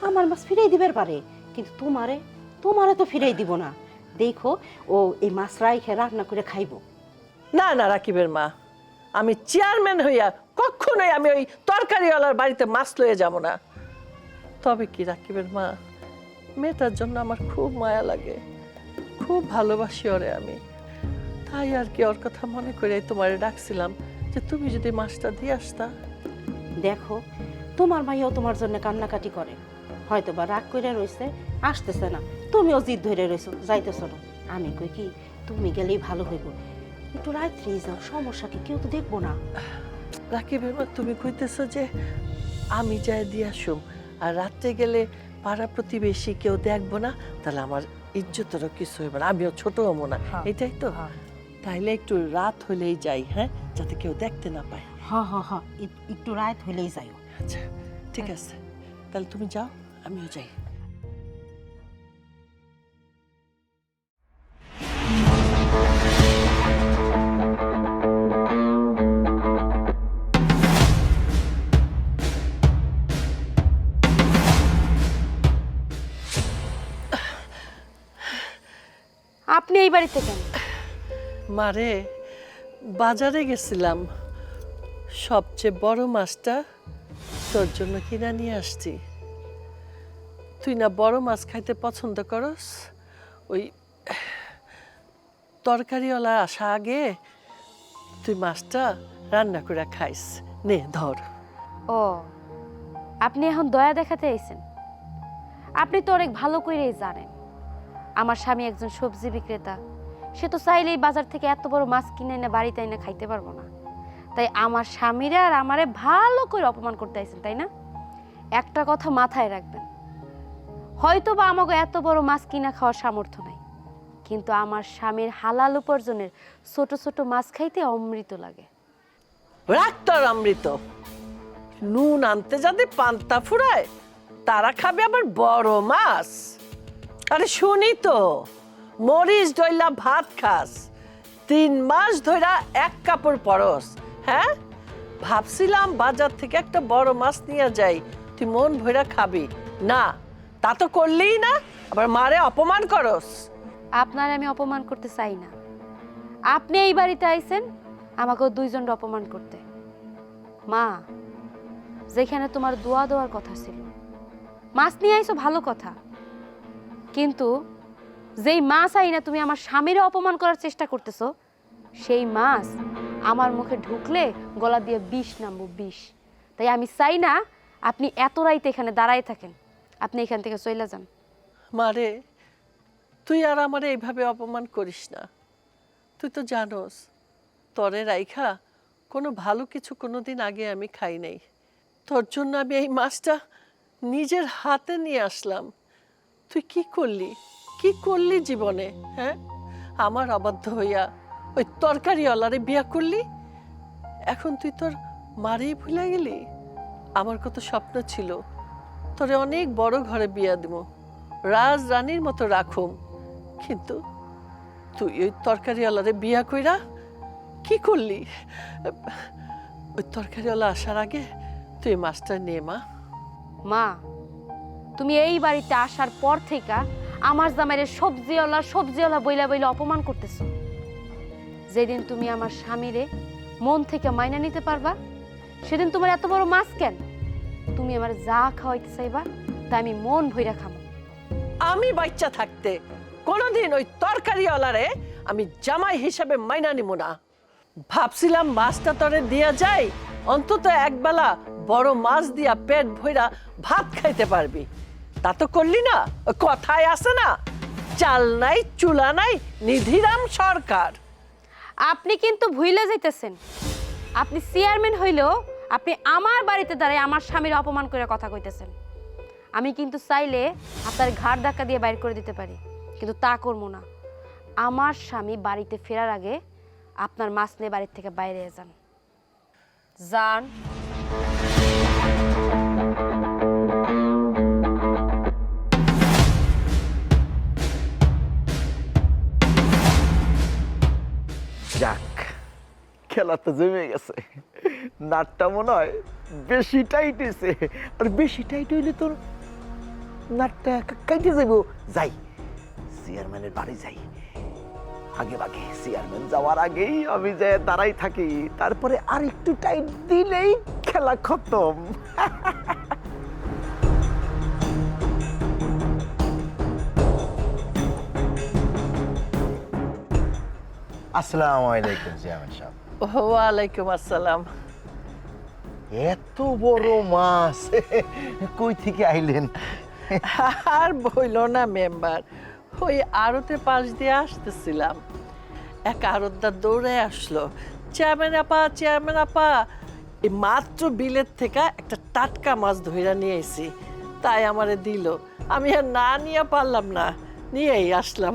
আমার মাছ ফিরাই দিবার পারে, কিন্তু তোমারে তো ফিরাই দিব না। দেখো, ও এই মাছ রাইখে রান্না করে খাইবো। না না রাকিবের মা, আমি চেয়ারম্যান হইয়া কখনোই আমি ওই তরকারিওয়ালার বাড়িতে মাছ লয়ে যাব না। তবে কি রাকিবের মা, মেয়েটার জন্য আমার খুব মায়া লাগে, খুব ভালোবাসি ওরে আমি। তাই আর কি ওর কথা মনে করে তোমারে ডাকছিলাম, যে তুমি যদি মাছটা দিয়ে আসতা। দেখো, তোমার মাইয়াও তোমার জন্য কান্নাকাটি করে, হয়তো বা রাগ করে রইছে, আসতেছে না। তুমিও জিদ ধরে রইছো, যাইতেছ না। আমি কই কি, তুমি গেলেই ভালো হইব। একটু রাত্রি যাও, সমস্যা কি, কেউ তো দেখবো না। রাকিবের মা, তুমি কইতেছো যে আমি যাই দিয়ে আসুম, আর রাত্রে গেলে পাড়া প্রতিবেশী কেউ দেখবো না, তাহলে আমার ইজ্জতেরও কিছু হইব না, আমিও ছোট হবো না, এটাই তো? তাইলে একটু রাত হলেই যাই, হ্যাঁ, যাতে কেউ দেখতে না পায়। হ্যাঁ, একটু রাত হলেই যাই। আচ্ছা ঠিক আছে, তাহলে তুমি যাও, আমিও যাই। আপনি এই বাড়িতে কেন? মারে, বাজারে গেছিলাম, সবচেয়ে বড় মাছটা তোর জন্য কিনা নিয়ে আসছি। তুই না বড় মাছ খাইতে পছন্দ করস, ওই তরকারিওয়ালা আসা আগে তুই মাছটা রান্না করে খাইস। নে ধর। ও, আপনি এখন দয়া দেখাতে আইছেন? আপনি তো অনেক ভালো করেই জানেন আমার স্বামী একজন সবজি বিক্রেতা। সে তো চাইলেই বাজার থেকে এত বড় মাছ কিনে এনে বাড়িতে এনে খাইতে পারবো না। তাই আমার স্বামীরা আর আমারে ভালো করে অপমান করতে আইছেন, তাই না? একটা কথা মাথায় রাখবেন, হয়তো বা আমাকে এত বড় মাছ কিনা খাওয়ার সামর্থ্য নাই, কিন্তু আমার স্বামীর হালাল উপার্জনের ছোট ছোট মাছ খাইতে অমৃত লাগে। রাখ তোর অমৃত। নুন আনতে যাদের পান্তা ফুরায়, তারা খাবে আবার বড় মাছ? আরে শুনি তো, মরিচ ডইলা ভাত খাস, 3 মাস ধইরা এক কাপড় পরস। হ্যাঁ, ভাবছিলাম বাজার থেকে একটা বড় মাছ নিয়ে যাই, তুই মন ভইরা খাবি। না, তা তো করলেই না, আবার মারে অপমান করস। আপনার আমি অপমান করতে চাই না। আপনি এই বাড়িতে আইছেন আমাকেও দুইজন অপমান করতে। মা, যেখানে তোমার দোয়া দেওয়ার কথা ছিল, মাছ নিয়ে আইছো ভালো কথা, কিন্তু যেই মাছ আই না তুমি আমার স্বামীরে অপমান করার চেষ্টা করতেছো, সেই মাছ আমার মুখে ঢুকলে গলা দিয়ে বিষ নামবো, বিষ। তাই আমি চাই না আপনি এত রাইতে এখানে দাঁড়ায় থাকেন, আপনি এখান থেকে চলে যান। মারে, তুই আর আমারে এইভাবে অপমান করিস না। তুই তো জানোস তরে রাইখা কোনো ভালো কিছু কোনোদিন আগে আমি খাই নাই। তোর জন্য আমি এই মাছটা নিজের হাতে নিয়ে আসলাম। তুই কি করলি, কি করলি জীবনে? হ্যাঁ, আমার অবাধ্য হইয়া ওই তরকারিওয়ালারে বিয়া করলি। এখন তুই তোর মারেই ভুলে গেলি। আমার কত স্বপ্ন ছিল তোরে অনেক বড় ঘরে বিয়া দিব, রাজ রানীর মতো রাখুম, কিন্তু তুই ওই তরকারিওয়ালারে বিয়া কইরা কি করলি? ওই তরকারিওয়ালা আসার আগে তুই মাছটা নে মা। মা, তুমি এই বাড়িতে আসার পর থেকে আমার জামাইরে সবজিওয়ালা বইলা বইলা অপমান করতেছো। যেদিন তুমি আমার স্বামীরে মন থেকে মাইনা নিতে পারবা, সেদিন তোমার এত বড় মাছ কেন? তুমি আমার যা খাওয়াইতে চাইবা তা আমি মন ভইরা খাবো। আমি বাচ্চা থাকতে কোনোদিন ওই তরকারিওয়ালারে আমি জামাই হিসাবে মাইনা নিব না। ভাবছিলাম মাছটা তরে দিয়া যায়, অন্তত একবেলা বড় মাছ দিয়া পেট ভইরা ভাত খাইতে পারবি। তা তো করলি না। ওই কথায় আছে না, চাল নাই চুলা নাই নিধিরাম সরকার। আপনি কিন্তু ভুলে যাইতেছেন, আপনি চেয়ারম্যান হইলেও আপনি আমার বাড়িতে দাঁড়ায় আমার স্বামীর অপমান করে কথা কইতেছেন। আমি কিন্তু চাইলে আপনার ঘাড় ধাক্কা দিয়ে বাইর করে দিতে পারি, কিন্তু তা করবো না। আমার স্বামী বাড়িতে ফেরার আগে আপনার মাছ নিয়ে বাড়ির থেকে বাইরে যান, যান। যাক, খেলা তো জমে গেছে। নাটটা মনে হয় বেশি টাইট হয়েছে, আর বেশি টাইট হইলে তোর নাটটা কাইটে যাইব। যাই, চেয়ারম্যানের বাড়ি যাই, আগে ভাগে চেয়ারম্যান যাওয়ার আগেই আমি যাই দাঁড়াই থাকি, তারপরে আর একটু টাইট দিলেই খেলা খতম। আসসালামু আলাইকুম চেয়ারম্যান সাহেব। ওয়ালাইকুম আসসালাম। এত বড় মাছ কই থেকে আইলেন? আর বইল না মেম্বার, ওই আড়তের পাশ দিয়ে আসতেছিলাম, এক আড়তদার দৌড়ে আসলো, চেয়ারম্যান আপা, এই মাত্র বিলের থেকে একটা টাটকা মাছ ধইরা নিয়ে এসি, তাই আমারে দিল। আমি আর না নিয়ে পারলাম না, নিয়েই আসলাম।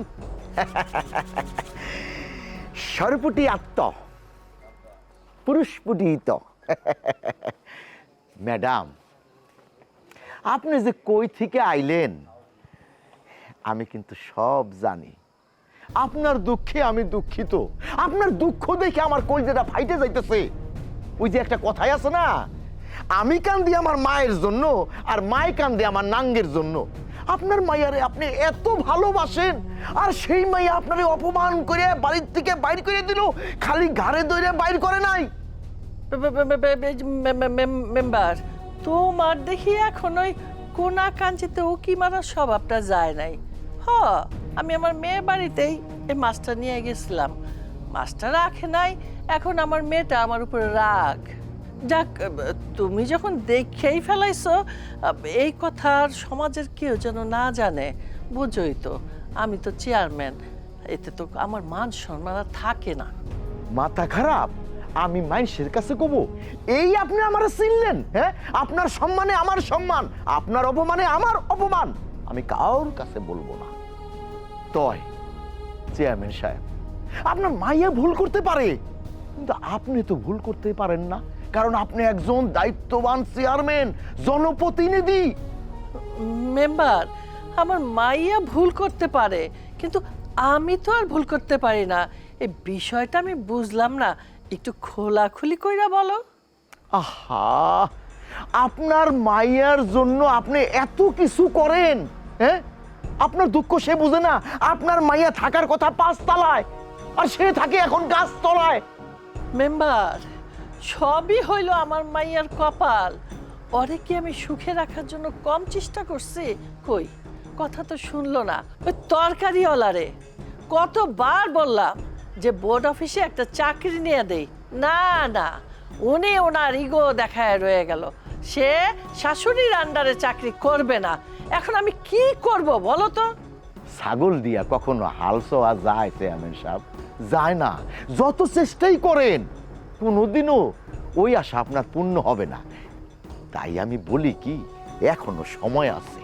সরপুটি আত্ম পুরুষপুটি তো। ম্যাডাম, আপনি যে কই থেকে আইলেন আমি কিন্তু সব জানি। আপনার দুঃখে আমি দুঃখিত। আপনার দুঃখ দেখে আমার কলিজাটা ফাইটে যাইতেছে। ওই যে একটা কথাই আছে না, আমি কান্দি আমার মায়ের জন্য আর মায় কান্দি আমার নাঙ্গের জন্য। আপনার মাইয়ারে আপনি এত ভালোবাসেন, আর সেই মাইয়া আপনারে অপমান করে বাড়ির থেকে বাইর করে দিল, খালি ঘাড়ে ধরে বাইর করে নাই। মেম্বার, তোমার দেখি এখন ওই কোনা কাঞ্চিতে উকি মারার স্বভাবটা যায় নাই। আমি আমার মেয়ে বাড়িতেই এই মাছটা নিয়ে গেছিলাম, মাছটা রাখে নাই, এখন আমার মেয়েটা আমার উপরে রাগ। যাক, তুমি যখন দেখেই ফেলাইছো, এই কথার সমাজের কেউ যেন না জানে, বুঝোই তো আমি তো চেয়ারম্যান, এতে তো আমার মান সম্মান আর থাকে না। মাথা খারাপ? আমি মানুষের কাছে কব এই আপনি আমারে চিনলেন? হ্যাঁ, আপনার সম্মানে আমার সম্মান, আপনার অপমানে আমার অপমান, আমি কারোর কাছে বলবো না। তয় চেয়ারম্যান সাহেব, আপনার মাইয়া ভুল করতে পারে, কিন্তু আপনি তো ভুল করতে পারেন না, কারণ আপনি একজন দায়িত্ববান চেয়ারম্যান, জনপ্রতিনিধি। মেম্বার, আমার মাইয়া ভুল করতে পারে, কিন্তু আমি তো আর ভুল করতে পারি না। এই বিষয়টা আমি বুঝলাম না, একটু খোলাখুলি কইরা বলো। আহা, আপনার মাইয়ার জন্য আপনি এত কিছু করেন, হ্যাঁ? আপনার দুঃখ সে বুঝে না? আপনার মাইয়া থাকার কথা 5 তলায়, আর সে থাকে এখন গাছ তলায়। মেম্বার, সবই হইল আমার মাইয়ার কপাল। ওরে কি আমি সুখে রাখার জন্য কম চেষ্টা করছি? কই, কথা তো শুনলো না। ওই তরকারিওয়ালারে কতবার বললাম যে বোর্ড অফিসে একটা চাকরি নিয়ে দেই, না না, উনি ওনার ইগো দেখায় রয়ে গেল। সে শাশুড়ির আন্ডারে চাকরি করবে না। এখন আমি কি করব বলো তো? ছাগল দিয়া কখনো হাল ছোঁয়া যায় চেয়ারম্যান সাহেব? যায় না। যত চেষ্টাই করেন কোনোদিনও ওই আশা আপনার পূর্ণ হবে না। তাই আমি বলি কি, এখনো সময় আছে,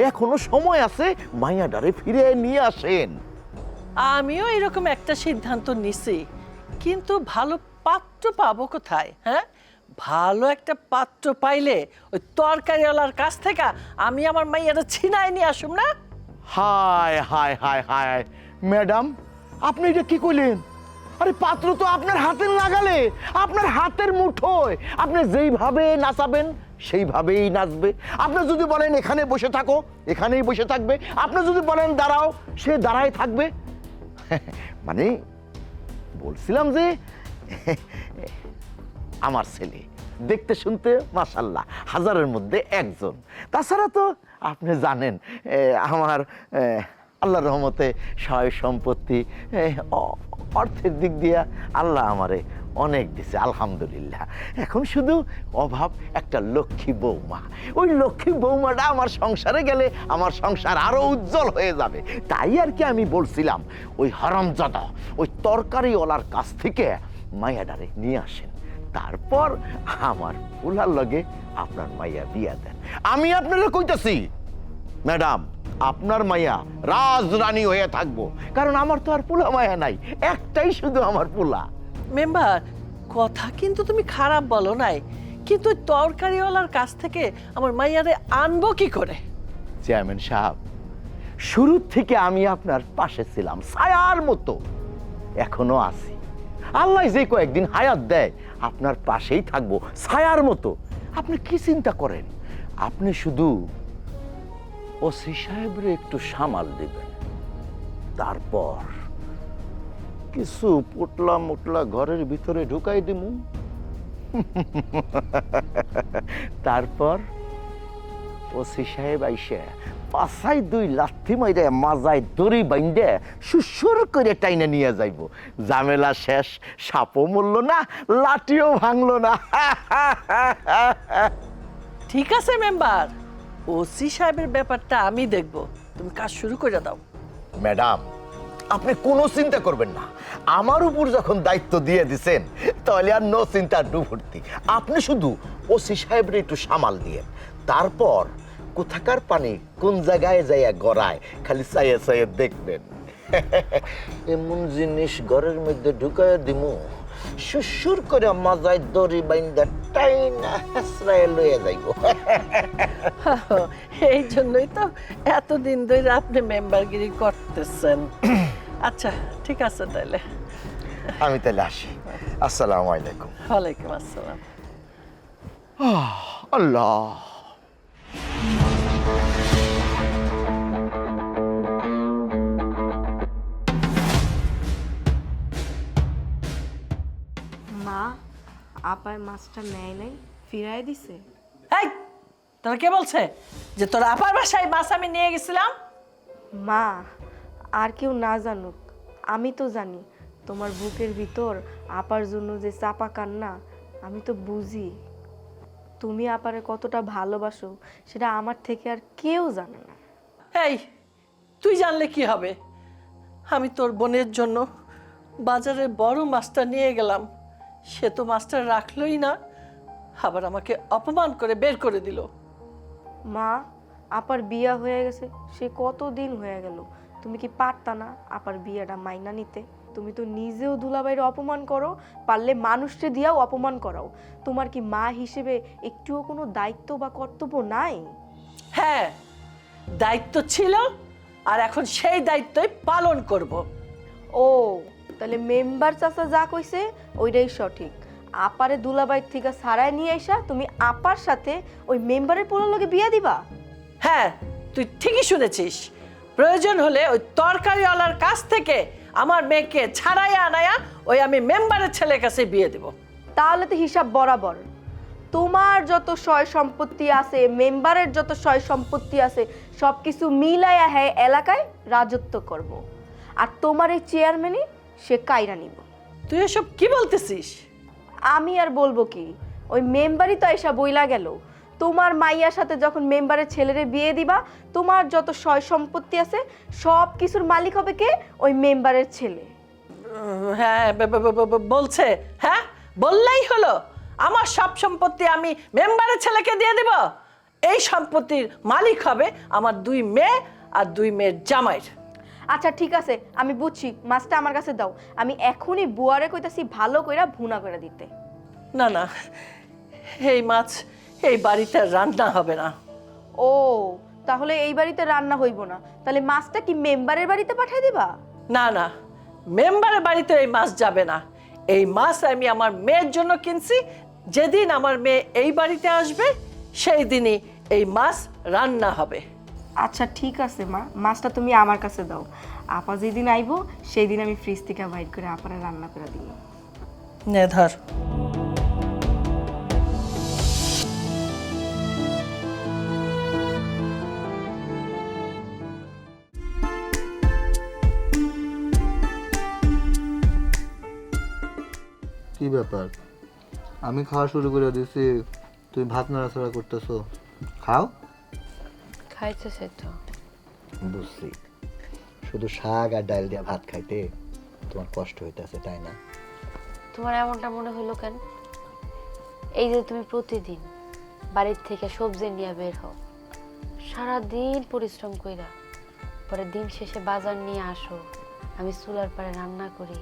এখনো সময় আছে, মাইয়াডারে ফিরে নিয়ে আসেন। আমিও এরকম একটা সিদ্ধান্ত নিছি, কিন্তু ভালো পাত্র পাবো কোথায়? হ্যাঁ, ভালো একটা পাত্র পাইলে ওই তরকারিওয়ালার কাছ থেকে আমি আমার মাইয়াটা ছিনাই নিয়ে আসুম না? হায় হায় হায় হায় ম্যাডাম, আপনি এটা কি কইলেন? আরে পাত্র তো আপনার হাতের নাগালে, আপনার হাতের মুঠোয়। আপনি যেইভাবে নাচাবেন সেইভাবেই নাচবে। আপনি যদি বলেন এখানে বসে থাকো, এখানেই বসে থাকবে। আপনি যদি বলেন দাঁড়াও, সে দাঁড়ায় থাকবে। মানে বলছিলাম যে আমার ছেলে দেখতে শুনতে মাশাআল্লাহ হাজারের মধ্যে একজন। তাছাড়া তো আপনি জানেন আমার আল্লাহর রহমতে সয় সম্পত্তি, অর্থের দিক দিয়ে আল্লাহ আমারে অনেক দিছে আলহামদুলিল্লাহ। এখন শুধু অভাব একটা লক্ষ্মী বৌমা। ওই লক্ষ্মী বৌমাটা আমার সংসারে গেলে আমার সংসার আরো উজ্জ্বল হয়ে যাবে। তাই আর কি আমি বলছিলাম ওই হারামজাদা ওই তরকারিওয়ালার কাছ থেকে মাইয়াডারে নিয়ে আসেন, তারপর আমার পোলার লগে আপনার মাইয়া বিয়া দেন। আমি আপনারা কইতাছি ম্যাডাম, আপনার মাইয়া রাজরানী হয়ে থাকবো, কারণ আমার তো আর পোলা মায়া নাই, একটাই শুধু আমার পোলা। মেম্বার, কথা কিন্তু তুমি খারাপ বলো নাই, কিন্তু ওই তরকারিওয়ালার কাছ থেকে আমার মাইয়ারে আনবো কি করে? চেয়ারম্যান সাহেব, শুরু থেকে আমি আপনার পাশে ছিলাম ছায়ার মতো, এখনো আছি। আল্লাহ যে কয়েকদিন হায়াত দেয় আপনার পাশেই থাকবো ছায়ার মতো। আপনি কি চিন্তা করেন? আপনি শুধু ওসি সাহেবরে একটু সামাল দিবেন, তারপর কিছু পুটলা মুটলা ঘরের ভিতরে ঢুকাই দিমু। তারপর ওসি সাহেব আইসে পাছায় 2 লাথি মাইরে মাজায় দড়ি বাইন্দে সুসুর করে টাইনে নিয়ে যাইব। ঝামেলা শেষ, সাপও মরল না, লাঠিও ভাঙলো না। ঠিক আছে মেম্বার, ওসি সাহেবের ব্যাপারটা আমি দেখব, তুমি কাজ শুরু করে দাও। ম্যাডাম, আপনি কোনো চিন্তা করবেন না। আমার উপর যখন দায়িত্ব দিয়ে দিছেন তাহলে আর নো চিন্তা ডুবর্তি। আপনি শুধু ওসি সাহেবের একটু সামাল দিয়ে, তারপর কোথাকার পানি কোন জায়গায় যাইয়া গড়ায় খালি চাইয়ে চাইয়ে দেখবেন। এমন জিনিস ঘরের মধ্যে ঢুকাইয়া দিমু, সুসুর করে মাজায় দড়ি বাইন্দা টাইনা হেসরায় লইয়া যাইব। এই জন্যই তো এতদিন ধরে আপনি মেম্বারগিরি করতেছেন। আচ্ছা ঠিক আছে তাহলে, আমি তাহলে আসি। আসসালামু আলাইকুম। ওয়ালাইকুম আসসালাম। আল্লাহ, মা, আপার মাছটা নেয় নাই, ফিরাই দিছে। এই, তোরা কে বলছে যে তোর আপার বাসায় মাছ আমি নিয়ে গেছিলাম? মা, আর কেউ না জানুক, আমি তো জানি তোমার বুকের ভিতর আপার জন্য যে চাপা কান্না আমি তো বুঝি। তুমি আপারে কতটা ভালোবাসো সেটা আমার থেকে আর কেউ জানে না। এই, তুই জানলে কি হবে? আমি তোর বোনের জন্য বাজারে বড় মাছটা নিয়ে গেলাম, সে তো মাছটা রাখলোই না, আবার আমাকে অপমান করে বের করে দিল। মা, আপার বিয়া হয়ে গেছে, সে কতদিন হয়ে গেল, তুমি কি পারতা না আপার বিয়াটা মাইনা নিতে? তুমি তো নিজেও দুলাভাইয়ের অপমান করো, পারলে মানুষকে দিয়াও অপমান করাও। তোমার কি মা হিসেবে একটুও কোনো দায়িত্ব বা কর্তব্য নাই? হ্যাঁ, দায়িত্ব ছিল, আর এখন সেই দায়িত্বই পালন করব। ও, তাহলে মেম্বার চাচা যা কইছে ওইটাই সঠিক। আপারে দুলাভাই থেকে ছাড়াই নিয়ে আইসা তুমি আপার সাথে ওই মেম্বারের পোলার লগে বিয়া দিবা? হ্যাঁ, তুই ঠিকই শুনেছিস, প্রয়োজন হলে ওই তরকারিওয়ালার কাছ থেকে আমার মেয়েকে ছাড়াইয়া আনায়া ওই আমি মেম্বারের ছেলের কাছে বিয়ে দেব। তাহলে তো হিসাব বরাবর। তোমার যত সয় সম্পত্তি আছে, মেম্বারের যত সয় সম্পত্তি আছে, সব কিছু মিলাইয়া হ্যাঁ এলাকায় রাজত্ব করব। আর তোমার এই চেয়ারম্যানই সে কায়রা নিব। তুই এসব কি বলতেছিস? আমি আর বলবো কি, ওই মেম্বারই তো এসা বইলা গেল তোমার মাইয়ার সাথে যখন মেম্বারের ছেলেরে বিয়ে দিবা, তোমার যত সয় সম্পত্তি আছে সব কিছুর মালিক হবে কে? ওই মেম্বারের ছেলে। হ্যাঁ বলছে, হ্যাঁ বললেই হলো আমার সব সম্পত্তি আমি মেম্বারের ছেলেকে দিয়ে দেব। এই সম্পত্তির মালিক হবে আমার 2 মেয়ে আর 2 মেয়ের জামাইয়ের। আচ্ছা ঠিক আছে, আমি বুঝছি, মাছটা আমার কাছে দাও। আমি এখনই বুয়ারে কইতাছি ভালো কইরা ভুনা করে দিতে। না না, এই মাছ এই বাড়িতে রান্না হবে না। ও, তাহলে এই বাড়িতে রান্না হইব না, তাহলে মাছটা কি মেম্বারের বাড়িতে পাঠিয়ে দিবা? না না, মেম্বারের বাড়িতে এই মাছ যাবে না। এই মাছ আমি আমার মেয়ের জন্য কিনছি। যেদিন আমার মেয়ে এই বাড়িতে আসবে সেই দিনই এই মাছ রান্না হবে। আচ্ছা ঠিক আছে মা, মাছটা তুমি আমার কাছে দাও। আপা যেদিন আইবো সেই দিন আমি ফ্রিজ থেকে বাইর করে আপারে রান্না করে দিব। নে ধর। কি ব্যাপার? আমি খাওয়া শুরু করে দিছি, তুই ভাত নাড়াচাড়া করতেছো। খাও। খাইতেছে তো। বুঝছি, শুধু শাক আর ডাল দিয়ে ভাত খাইতে তোমার কষ্ট হইতেছে, তাই না? তোমার এমনটা মনে হলো কেন? এই যে তুমি প্রতিদিন বাড়ির থেকে সবজি নিয়ে বের হও, সারাদিন পরিশ্রম কইরা, পরে দিন শেষে বাজার নিয়ে আসো, আমি চুলার পাড়ে রান্না করি,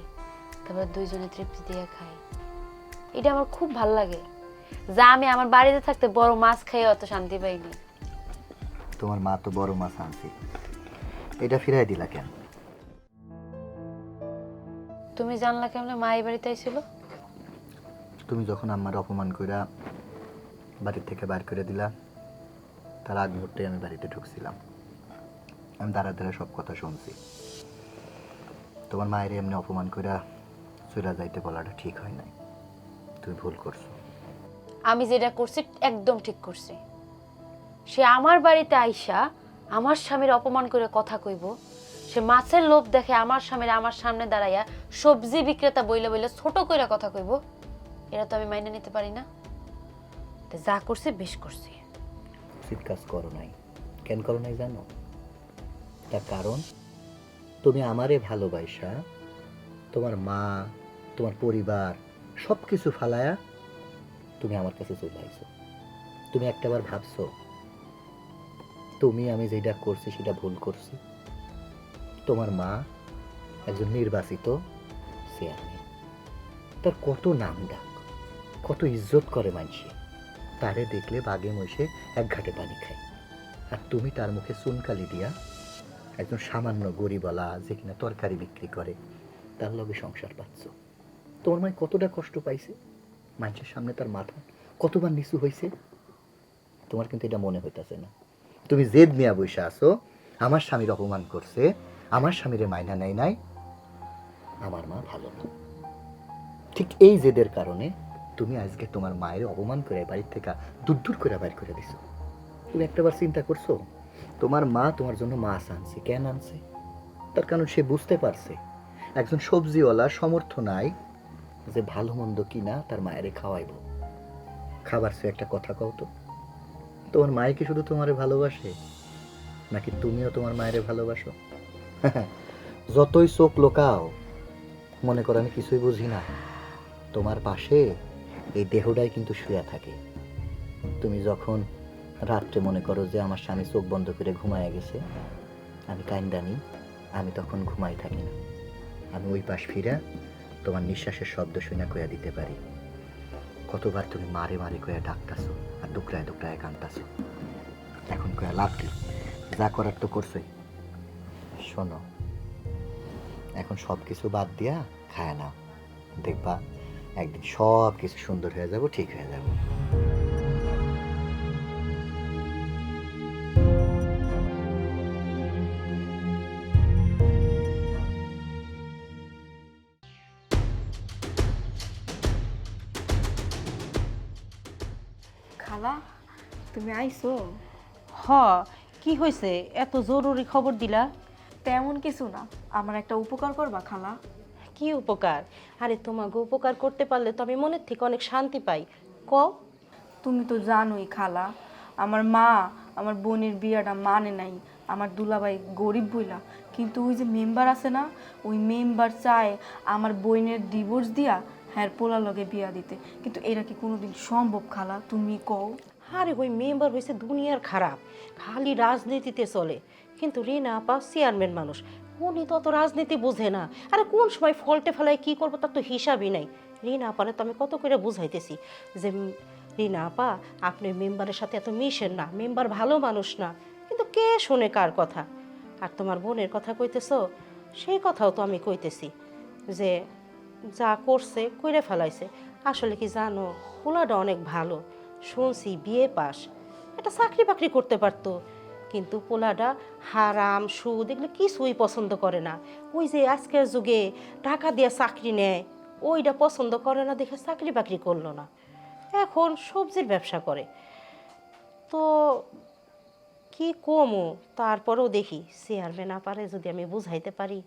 তারপর দুইজনে তৃপ্তি দিয়ে খাই। এটা আমার খুব ভাল লাগে, যা আমি আমার বাড়িতে থাকতে বড় মাছ খাইয়ে অত শান্তি পাইনি। তোমার মা তো বড় মাছ আনছি, এটা ফিরাই দিলা কেন? তুমি জানলা কেমনে মা এই বাড়িতে আইছিল? তুমি যখন আমার অপমান কইরা বাড়ির থেকে বার করে দিলা, তার আগ মুহূর্তে আমি বাড়িতে ঢুকছিলাম। আমি দাঁড়া দাঁড়া সব কথা শুনছি। তোমার মায়ের এমনি অপমান কইরা চলে যাইতে বলাটা ঠিক হয় নাই, তুমি ভুল করছো। আমি যেটা করছি একদম ঠিক করছি। সে আমার বাড়িতে আইসা আমার স্বামীর অপমান করে কথা কইব, সে মাছের লোভ দেখে আমার স্বামীর আমার সামনে দাঁড়াইয়া সবজি বিক্রেতা বইলে বইলে ছোট কইরা কথা কইব, এটা তো আমি মাইনে নিতে পারি না। তো যা করছি বেশ করছি। উচিত কাজ করো নাই। কেন করো নাই জানো? তার কারণ তুমি আমারে ভালোবাসা, তোমার মা, তোমার পরিবার সব কিছু ফালায়া তুমি আমার কাছে চলে আইছো। তুমি একটাবার ভাবছো আমি যেটা করছি সেটা ভুল করছি? তোমার মা একজন নির্বাচিত চেয়ারম্যান, তার কত নাম ডাক, কত ইজ্জত করে মানুষে, তারে দেখলে বাগে মহিষে এক ঘাটে পানি খায়। আর তুমি তার মুখে চুনকালি দিয়া একজন সামান্য গরিবলা যে কিনা তরকারি বিক্রি করে তার লগে সংসার পাচ্ছ। তোমার মায় কতটা কষ্ট পাইছে, মানুষের সামনে তার মাথা কতবার নিচু হয়েছে, তোমার কিন্তু এটা মনে হইতেছে না। তুমি জেদ মিয়া বসে আছো, আমার স্বামীর অপমান করছে, আমার স্বামীর মাইনা নেই নাই, আমার মা ভালো না। ঠিক এই জেদের কারণে তুমি আজকে তোমার মায়ের অপমান করে বাড়ির থেকে দূর দূর করে বাইর করে দিছো। তুমি একটাবার চিন্তা করছো তোমার মা তোমার জন্য মাছ আনছে, কেন আনছে? তার কারণ সে বুঝতে পারছে একজন সবজিওয়ালা সমর্থ নাই যে ভালো মন্দ কিনা তার মায়েরে খাওয়াইব। খাবার সে একটা কথা কও তো, তোমার মায়ে কি শুধু তোমারে ভালোবাসে, নাকি তুমিও তোমার মায়েরে ভালোবাসো? যতই চোখ লোকাও, মনে করো আমি কিছুই বুঝি না, তোমার পাশে এই দেহটাই কিন্তু শুয়ে থাকে। তুমি যখন রাত্রে মনে করো যে আমার স্বামী চোখ বন্ধ করে ঘুমায় গেছে, আমি কাইন্দানি, আমি তখন ঘুমাই থাকি না, আমি ওই পাশ ফিরা তোমার নিঃশ্বাসের শব্দ শুনে কইয়া দিতে পারি কতবার তুমি মারে মারে কইয়া ডাকতাছো আর দুকড়ায় দুকড়ায় কান্দাছো। এখন কইয়া লাভ কি? যা করার তো করছোই। শোনো, এখন সব কিছু বাদ দিয়া খায় নাও, দেখবা একদিন সব কিছু সুন্দর হয়ে যাব, ঠিক হয়ে যাব। খালা তুমি আইছো? হ, কি হয়েছে? এত জরুরি খবর দিলা? তেমন কিছু না, আমার একটা উপকার করবা খালা? কি উপকার? আরে তোমাকে উপকার করতে পারলে তো আমি মনের থেকে অনেক শান্তি পাই। কও। তুমি তো জানোই খালা, আমার মা আমার বোনের বিয়াটা মানে নাই। আমার দুলাভাই গরিব বইলা, কিন্তু ওই যে মেম্বার আছে না, ওই মেম্বার চায় আমার বোনের ডিভোর্স দিয়া হ্যাঁ পোলা লগে বিয়া দিতে। কিন্তু এরা কি কোনোদিন সম্ভব খালা? তুমি কও। আরে ওই মেম্বার হয়েছে দুনিয়ার খারাপ, খালি রাজনীতিতে চলে। কিন্তু রিনা আপা চেয়ারম্যান মানুষ, উনি তো অত রাজনীতি বোঝে না। আরে কোন সময় ফল্টে ফেলায় কি করবো তার তো হিসাবই নাই। রিনা আপারে তো আমি কত করে বুঝাইতেছি যে রিনা আপা আপনি মেম্বারের সাথে এত মিশেন না, মেম্বার ভালো মানুষ না। কিন্তু কে শোনে কার কথা? আর তোমার বোনের কথা কইতেছো, সেই কথাও তো আমি কইতেছি যে যা করছে কইরে ফেলাইছে। আসলে কি জানো, পোলাটা অনেক ভালো, শুনছি বিয়ে পাস, একটা চাকরি বাকরি করতে পারতো। কিন্তু পোলাটা হারাম সুদ এগুলো কিছুই পছন্দ করে না। ওই যে আজকের যুগে টাকা দিয়ে চাকরি নেয়, ওইটা পছন্দ করে না দেখে চাকরি বাকরি করলো না, এখন সবজির ব্যবসা করে। তো কি কমো, তারপরেও দেখি চেয়ারম্যান না পারে যদি আমি বুঝাইতে পারি।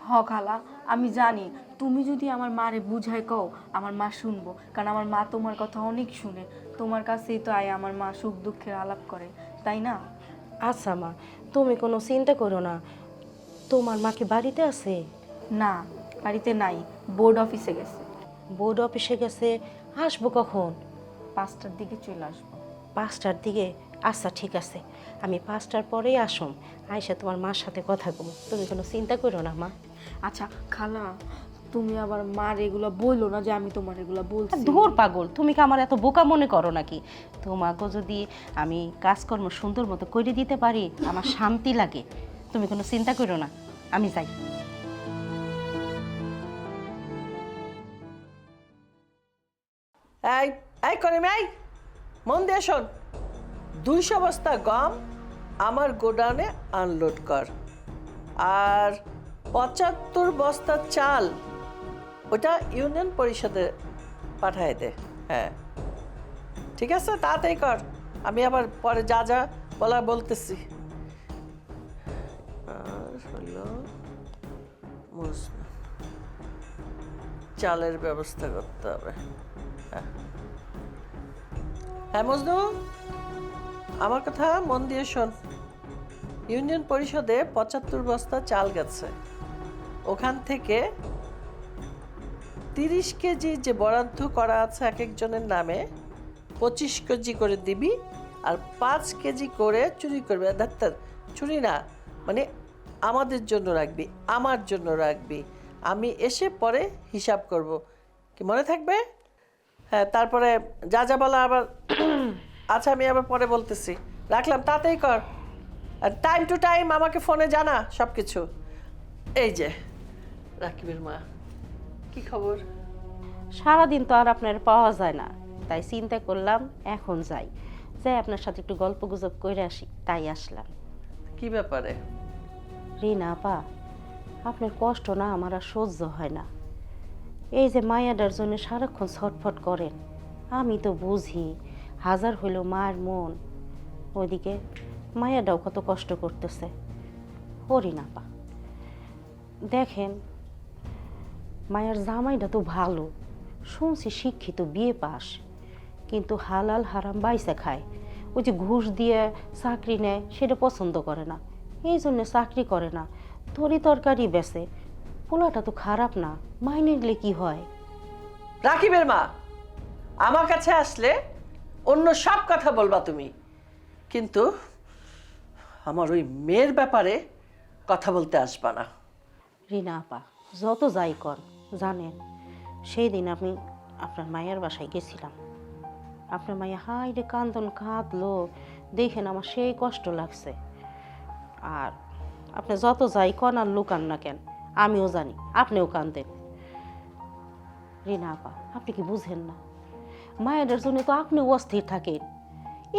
হ খালা, আমি জানি তুমি যদি আমার মারে বুঝাই কও আমার মা শুনবো, কারণ আমার মা তোমার কথা অনেক শুনে। তোমার কাছেই তো আয় আমার মা সুখ দুঃখের আলাপ করে, তাই না? আচ্ছা মা, তুমি কোনো চিন্তা করো না। তোমার মা কি বাড়িতে আছে? না, বাড়িতে নাই, বোর্ড অফিসে গেছে। বোর্ড অফিসে গেছে, আসবো কখন? 5টার দিকে চলে আসবো। 5টার দিকে? আচ্ছা ঠিক আছে, আমি 5টার পরেই আসম, আয়সা তোমার মার সাথে কথা কম। তুমি কোনো চিন্তা করো না মা। আচ্ছা খালা, তুমি আবার মার এগুলো বললো না যে আমি তোমার এগুলো বলছি। ধুর পাগল, তুমি কি আমার এত বোকা মনে করো নাকি? তোমাকে যদি আমি কাজকর্ম সুন্দর মতো করে দিতে পারি আমার শান্তি লাগে। তুমি কোনো চিন্তা করো না, আমি যাই। এই এই করিম, এই মন দিয়ে শোন, 200 বস্তা গম আমার গোডাউনে আনলোড কর, আর 75 বস্তা চাল ওটা ইউনিয়ন পরিষদে পাঠায় দে। হ্যাঁ ঠিক আছে, তাড়াতাড়ি কর, আমি আবার পরে যা যা বলার বলতেছি। আর হলো চালের ব্যবস্থা করতে হবে। হ্যাঁ মজনু, আমার কথা মন দিয়ে শোন, ইউনিয়ন পরিষদে 75 বস্তা চাল গেছে, ওখান থেকে 30 কেজি যে বরাদ্দ করা আছে এক একজনের নামে 25 কেজি করে দিবি, আর 5 কেজি করে চুরি করবে। ডাক্তার চুরি না, মানে আমাদের জন্য রাখবি, আমার জন্য রাখবি, আমি এসে পরে হিসাব করব, কি মনে থাকবে? হ্যাঁ, তারপরে যা যা বলা আবার আচ্ছা আমি আবার পরে বলতেছি, রাখলাম, তাড়াতাড়ি কর, আর টাইম টু টাইম আমাকে ফোনে জানা সব কিছু। এই যে রাকিবের মা, কি খবর? সারাদিন তো আর আপনার পাওয়া যায় না, তাই চিন্তা করলাম এখন যাই, যাই আপনার সাথে একটু গল্প গুজব করে আসি, তাই আসলাম। কি ব্যাপারে? রিনা আপা, আপনার কষ্ট না আমার আর সহ্য হয় না। এই যে মায়াটার জন্য সারাক্ষণ ছটফট করেন, আমি তো বুঝি হাজার হইল মায়ের মন, ওইদিকে মায়াটাও কত কষ্ট করতেছে। রিনা আপা দেখেন, মায়ের জামাইটা তো ভালো, শুনছি শিক্ষিত, বিয়ে পাস, কিন্তু হালাল হারাম বাইসা খায়। ওই যে ঘুষ দিয়ে চাকরি নেয় সেটা পছন্দ করে না, এই জন্য চাকরি করে না, তরি তরকারি বেচে। পোলাটা তো খারাপ না, মাইনে নিলে কি হয়? রাকিবের মা, আমার কাছে আসলে অন্য সব কথা বলবা তুমি, কিন্তু আমার ওই মেয়ের ব্যাপারে কথা বলতে আসবা না। রিনা আপা যত যাই কর, জানেন সেই দিন আমি আপনার মায়ের বাসায় গেছিলাম, আপনার মায়ের হাইরে কান্দন কাঁদলো, দেখেন আমার সেই কষ্ট লাগছে। আর আপনি যত যাই কন আর লুকান না কেন, আমিও জানি আপনিও কান্দেন। রিনা আপা আপনি কি বুঝেন না, মায়েদের জন্য তো আপনিও অস্থির থাকেন।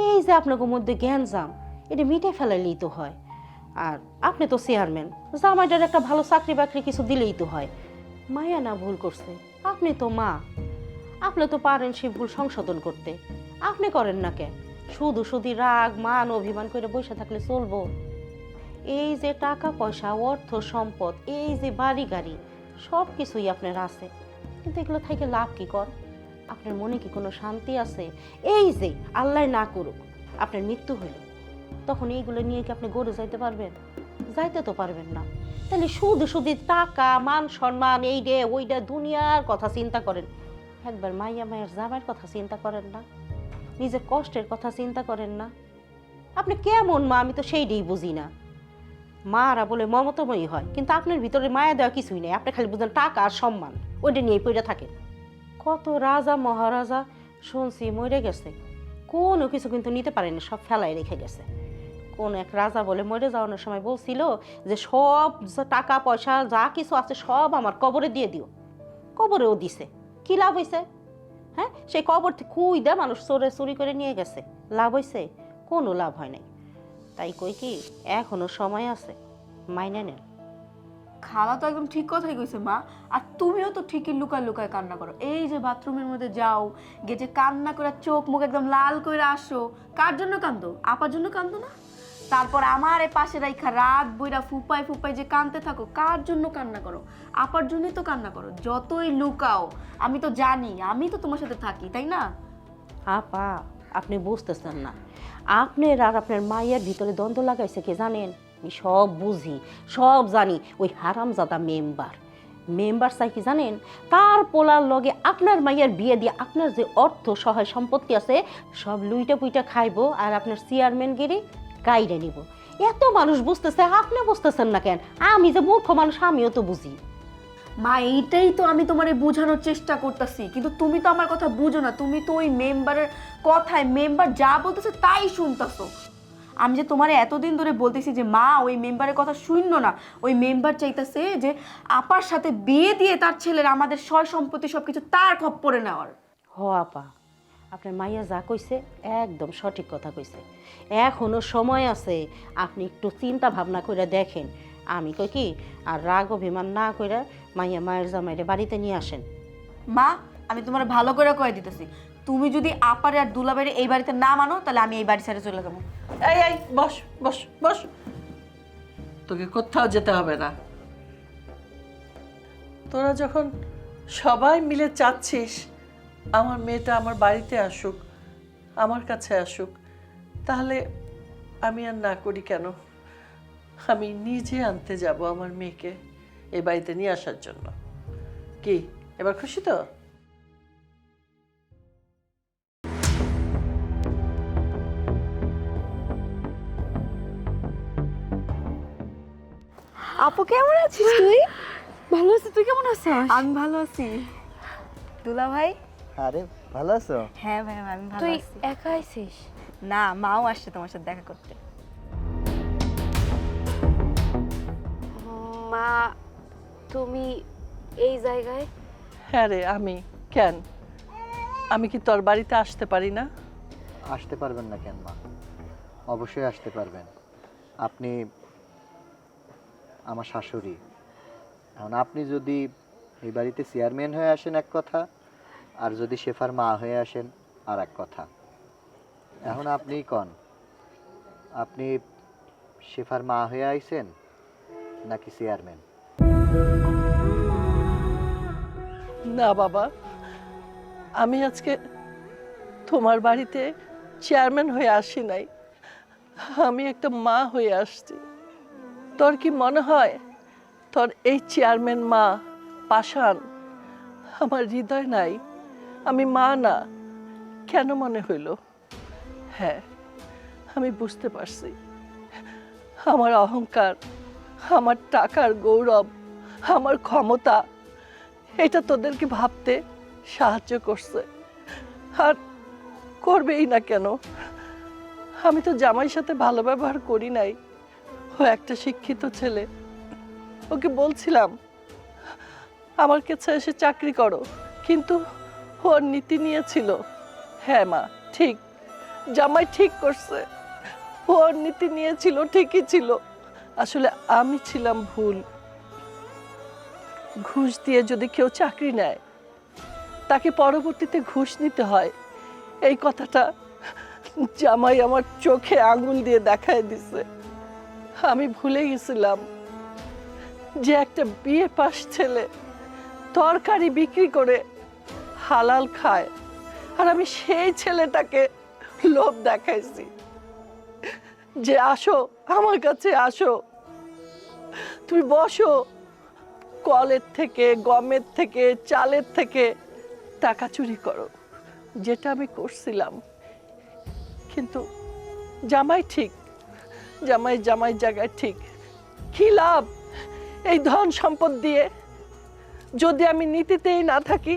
এই যে আপনাকে মধ্যে জ্ঞানজাম, এটা মিটে ফেলাইলেই তো হয়। আর আপনি তো চেয়ারম্যান, জামাইটার একটা ভালো চাকরি বাকরি কিছু দিলেই তো হয়। মায়া না ভুল করছে, আপনি তো মা, আপনি তো পারেন সে ভুল সংশোধন করতে। আপনি করেন না কেন? শুধু শুধু রাগ মান অভিমান করে বসে থাকলে চলবো? এই যে টাকা পয়সা অর্থ সম্পদ, এই যে বাড়ি গাড়ি, সব কিছুই আপনার আছে, কিন্তু এগুলো থেকে লাভ কি কর? আপনার মনে কি কোনো শান্তি আছে? এই যে আল্লাহ না করুক আপনার মৃত্যু হইল, তখন এইগুলো নিয়ে কি আপনি গড়ে যাইতে পারবেন? যাইতে তো পারবেন না। তাহলে শুধু শুধু টাকা মান সম্মান এই রে ওই রে দুনিয়ার কথা চিন্তা করেন, একবার মাইয়া মায়ের জামাইয়ের কথা চিন্তা করেন না? নিজের কষ্টের কথা চিন্তা করেন না? আপনি কেমন মা আমি তো সেইটাই বুঝি না। মারা বলে মমতাময়ী হয়, কিন্তু আপনার ভিতরে মায়া দেওয়া কিছুই নেই। আপনি খালি বুঝেন টাকা আর সম্মান, ওইটা নিয়ে পড়ে থাকেন। কত রাজা মহারাজা শুনছি মরে গেছে, কোনো কিছু কিন্তু নিতে পারেনি, সব ফেলাই রেখে গেছে। কোন এক রাজা বলে মরে যাওয়ানোর সময় বলছিল যে সব টাকা পয়সা যা কিছু আছে সব আমার কবরে দিয়ে দিও। কবরেও দিছে, কি লাভ হয়েছে? হ্যাঁ, সেই কবর থেকে খুই দেয় মানুষ চোরে চুরি করে নিয়ে গেছে, লাভ হয়েছে? কোনো লাভ হয় নাই। তাই কই কি এখনো সময় আছে, মাইনে নেন। খালা তো একদম ঠিক কথাই কইছে মা। আর তুমিও তো ঠিকই লুকায় লুকায় কান্না করো। এই যে বাথরুমের মধ্যে যাও, গিয়ে যে কান্না করে চোখ মুখ একদম লাল করে আসো, কার জন্য কান্দো? আপার জন্য কান্দো না? তারপর আমার এই পাশে রাইখা রাত বইরা ফুপাই ফুপাই যে কানতে থাকো, কার জন্য কান্না করো? আপার জন্যই তো কান্না করো। যতই লুকাও আমি তো জানি, আমি তো তোমার সাথে থাকি, তাই না? আপা আপনি বুঝতেছেন না, আপনার আর আপনার মায়ের ভিতরে দ্বন্দ্ব লাগাইছে কে জানেন? আমি সব বুঝি, সব জানি। ওই হারামজাদা মেম্বার চাই কি জানেন? তার পোলার লগে আপনার মাইয়ের বিয়ে দিয়ে আপনার যে অর্থ সহায় সম্পত্তি আছে সব লুইটা পুইটা খাইবো, আর আপনার চেয়ারম্যানগিরি গাইডে নিব। এত মানুষ বুঝতেছে, আপনি বুঝতেছেন না কেন? আমি যে মূর্খ মানুষ, আমিও তো বুঝি। মা এইটাই তো আমি তোমারে বোঝানোর চেষ্টা করতেছি, কিন্তু তুমি তো আমার কথা বুঝো না। তুমি তো ওই মেম্বারের কথায়, মেম্বার যা বলতেছে তাই শুনতেছো। আমি যে তোমারে এতদিন ধরে বলতেছি যে মা ওই মেম্বারের কথা শুনলো না, ওই মেম্বার চাইতেছে যে আপার সাথে বিয়ে দিয়ে তার ছেলের আমাদের সয় সম্পত্তি সবকিছু তার খপ্পরে নেওয়ার। হ আপা, আপনার মাইয়া যা কইছে একদম সঠিক কথা কইছে। এখনো সময় আছে, আপনি একটু চিন্তা ভাবনা করে দেখেন। আমি কই কি, আর রাগ অভিমান না কইরা মাইয়া মায়ের জামাইরে বাড়িতে নিয়ে আসেন। মা আমি তোমার ভালো করে কয়ে দিতেছি, তুমি যদি আপারে আর দুলাবাইরে এই বাড়িতে না মানো তাহলে আমি এই বাড়ি ছেড়ে চলে যাবো। এই এই বস বস বস, তোকে কোথাও যেতে হবে না। তোরা যখন সবাই মিলে চাচ্ছিস আমার মেয়েটা আমার বাড়িতে আসুক, আমার কাছে আসুক, তাহলে আমি আর না করি কেন? আমি নিজে আনতে যাব আমার মেয়েকে এই বাড়িতে নিয়ে আসার জন্য। কি এবার খুশি তো? আপু কেমন আছিস তুই? ভালো আছি, তুই কেমন আছিস? আমি ভালো আছি। দুলা ভাই? আরে ভালো আছো? হ্যাঁ ভাই আমি ভালো তুই আছি। একা আইছিস? না, মাও আসছে তোমার সাথে দেখা করতে। মা, তুমি এই জায়গায়? হ্যাঁ রে, আমি কেন? আমি কি তোর বাড়িতে আসতে পারি না? আসতে পারবেন না কেন মা? অবশ্যই আসতে পারবেন। আপনি আমার শাশুড়ি। এখন আপনি যদি এই বাড়িতে চেয়ারম্যান হয়ে আসেন এক কথা, আর যদি শেফার মা হয়ে আসেন আর এক কথা। এখন আপনিই কন, আপনি শেফার মা হয়ে আইছেন নাকি চেয়ারম্যান? না বাবা, আমি আজকে তোমার বাড়িতে চেয়ারম্যান হয়ে আসি নাই, আমি একটা মা হয়ে আসছি। তোর কি মনে হয় তোর এই চেয়ারম্যান মা পাষাণ? আমার হৃদয় নাই, আমি মা না। কেন মনে হইল? হ্যাঁ, আমি বুঝতে পারছি। আমার অহংকার, আমার টাকার গৌরব, আমার ক্ষমতা, এটা তোদেরকে ভাবতে সাহায্য করছে, আর করবেই না কেন? আমি তো জামাইয়ের সাথে ভালো ব্যবহার করি নাই। ও একটা শিক্ষিত ছেলে, ওকে বলছিলাম আমার কাছে এসে চাকরি করো, কিন্তু ওর নীতি নিয়েছিল। হ্যাঁ মা, ঠিক, জামাই ঠিক করছে, ওর নীতি নিয়েছিল, ঠিকই ছিল। আসলে আমি ছিলাম ভুল। ঘুষ দিয়ে যদি কেউ চাকরি নেয় তাকে পরবর্তীতে ঘুষ নিতে হয়, এই কথাটা জামাই আমার চোখে আঙুল দিয়ে দেখায় দিছে। আমি ভুলে গেছিলাম যে একটা বিয়ে পাশ ছেলে তরকারি বিক্রি করে হালাল খায়, আর আমি সেই ছেলেটাকে লোভ দেখাইছি যে আসো আমার কাছে আসো, তুমি বসো, কলের থেকে, গমের থেকে, চালের থেকে টাকা চুরি করো, যেটা আমি করছিলাম। কিন্তু জামাই ঠিক, জামাই জায়গায় ঠিক। কি লাভ এই ধন সম্পদ দিয়ে যদি আমি নীতিতেই না থাকি?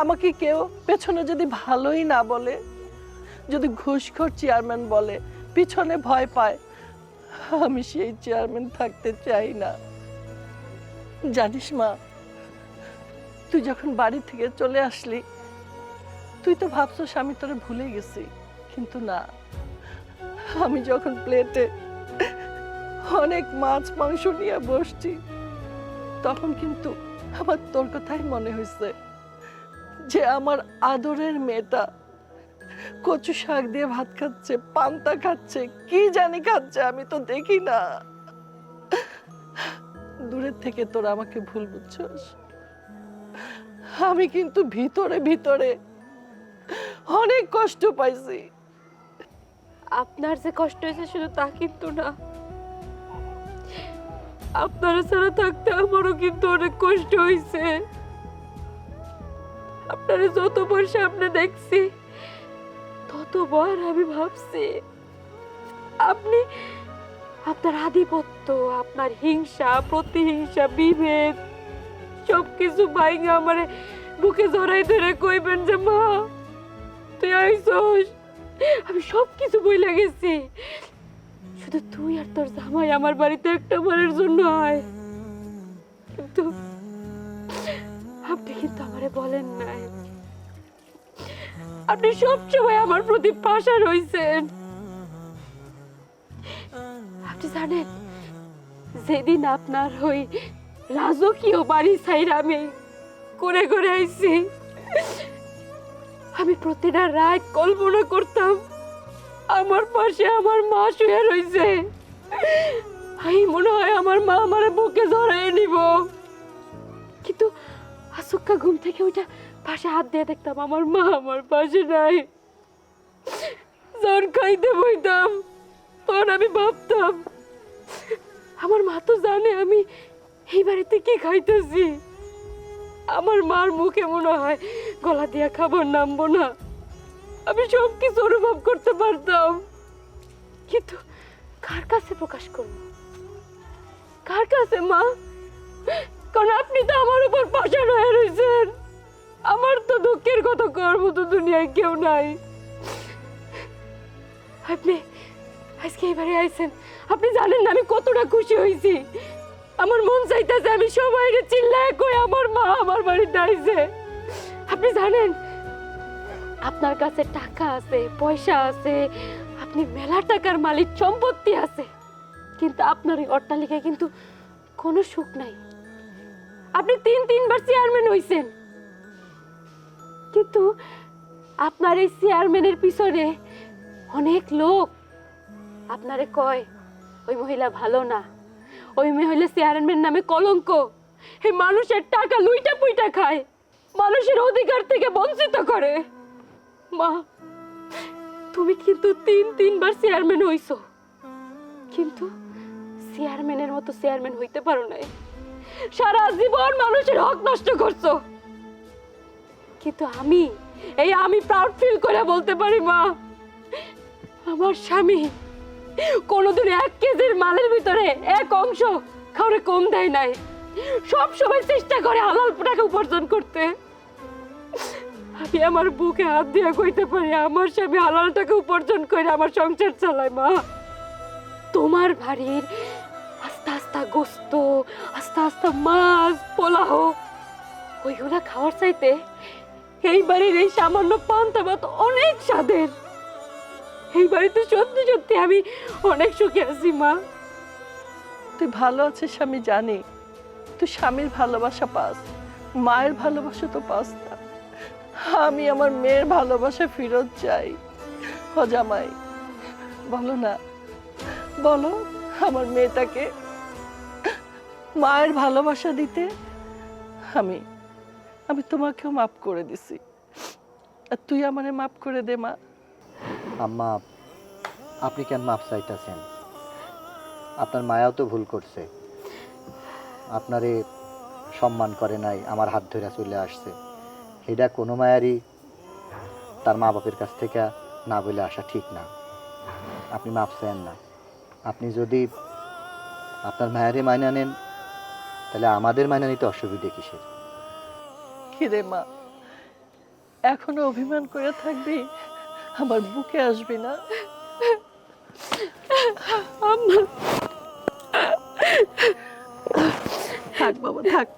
আমাকে কেউ পেছনে যদি ভালোই না বলে, যদি ঘুষখোর চেয়ারম্যান বলে, পিছনে ভয় পায়, আমি সেই চেয়ারম্যান থাকতে চাই না। জানিস মা, তুই যখন বাড়ি থেকে চলে আসলি তুই তো ভাবছিস আমি তোরে ভুলে গেছি, কিন্তু না, আমি যখন প্লেটে অনেক মাছ মাংস নিয়ে বসছি তখন কিন্তু আমার তোর কথাই মনে হয়েছে যে আমার আদরের মেয়েটা কচু শাক দিয়ে ভাত খাচ্ছে, পান্তা খাচ্ছে, কি জানি খাচ্ছে, আমি তো দেখি না। দূরের থেকে তোরা আমাকে ভুল বুঝছস, আমি কিন্তু ভিতরে ভিতরে অনেক কষ্ট পাইছি। আপনার যে কষ্ট হয়েছে শুধু তা কিন্তু না, আপনারা ছাড়া থাকতে আমারও কিন্তু অনেক কষ্ট হয়েছে। আপনারা যতবার সামনে দেখছি ততবার আমি ভাবছি আপনি, আপনার আধিপত্য, আপনার হিংসা, প্রতিহিংসা, বিভেদ সবকিছু ভাইঙ্গা আমারে বুকে জড়াই ধরে কইবেন যে মা তুই আইছস। আমি সবকিছু বইলা গেছি, শুধু তুই আর তোর জামাই আমার বাড়িতে একটা বারের জন্য আয়। কিন্তু আপনি কিন্তু আমারে বলেন নাই, আপনি সবসময় আমার প্রতি পাশা রইছেন। আপনি জানেন যেদিন আপনার ওই রাজকীয় বাড়ি ছাইরা আমি করে করে আইছি, আমি প্রতিটা রাত কল্পনা করতাম আমার পাশে আমার মা শুয়ে রইছে। আমি মনে হয় আমার মা আমার বুকে জড়াই নিব, কিন্তু আচমকা ঘুম থেকে ওইটা পাশে হাত দিয়ে দেখতাম আমার মা আমার পাশে নাই। যখন খাইতে বইতাম তখন আমি ভাবতাম আমার মা তো জানে আমি এই বাড়িতে কি খাইতেছি, আমার মার মুখে মনে হয় গলা দিয়া খাবার নামবো না। আমি সব কিছু অনুভব করতে পারতাম, কিন্তু কার কাছে প্রকাশ করব, কার কাছে মা? কারণ আপনি তো আমার উপর পাশা রয়ে রয়েছেন, আমার তো দুঃখের কথা করার মতো দুনিয়ায় কেউ নাই। আপনি আজকে এবারে আইছেন, আপনি জানেন না আমি কতটা খুশি হয়েছি। আমার মন চাইতেছে আমি সবাইকে চিল্লায় কই আমার মা আমার বাড়িতে আইছে। আপনি জানেন আপনার কাছে টাকা আছে, পয়সা আছে, আপনি মেলা টাকার মালিক, সম্পত্তি আছে, কিন্তু আপনার এই অট্টালিকায় কিন্তু কোনো সুখ নাই। আপনি তিনবার চেয়ারম্যান হইছেন, কিন্তু আপনার এই চেয়ারম্যানের পিছনে অনেক লোক আপনারে কয় ওই মহিলা ভালো না, ওই মহিলা চেয়ারম্যান নামে কলঙ্ক, এই মানুষের টাকা লুইটা পুইটা খায়, মানুষের অধিকার থেকে বঞ্চিত করে। মা তুমি কিন্তু তিনবার চেয়ারম্যান হইছো, কিন্তু চেয়ারম্যানের মতো চেয়ারম্যান হইতে পারো নাই। সারা জীবন মানুষের হক নষ্ট করছো, কিন্তু আমি প্রাউড ফিল করে বলতে পারি মা, আমার স্বামী কোনোদিন 1 কেজির মালের ভিতরে 1 অংশ কাউরে কম দেয় নাই, সব সময় চেষ্টা করে হালাল টাকা উপার্জন করতে। আমি আমার বুকে হাত দিয়ে কইতে পারি আমার স্বামী হালাল টাকা উপার্জন করে আমার সংসার চালায়। মা তোমার বাড়ির আস্তে আস্তে গোস্ত, আস্তে আস্তে মাছ, পোলাও ওইগুলা খাওয়ার চাইতে এই বাড়ির এই সামান্য পান্তা ভাত অনেক স্বাদের। এই বাড়িতে সত্যি সত্যি আমি অনেক সুখে আছি মা। তুই ভালো আছিস আমি জানি, তুই স্বামীর ভালোবাসা পাস, মায়ের ভালোবাসা তো পাস না, আমি আমার মেয়ের ভালোবাসা ফেরত চাই। ও জামাই, বলো না, বলো আমার মেয়েটাকে মায়ের ভালোবাসা দিতে। আমি আমি তোমাকেও মাফ করে দিছি, আর তুই আমারে মাফ করে দে মা। আম্মা, আপনি কেন মাপ চাইতেছেন? আপনার মায়াও তো ভুল করছে, আপনারে সম্মান করে নাই, আমার হাত ধরে চলে আসছে। এটা কোনো মায়ারই তার মা বাপের কাছ থেকে না বলে আসা ঠিক না। আপনি মাপ চান না। আপনি যদি আপনার মায়ারে মাইনা নেন, তাহলে আমাদের মাইনা নিতে অসুবিধে কিসের? কিরে মা, এখনো অভিমান করে থাকবি? আমার বুকে আসবি না? থাক বাবা, থাক।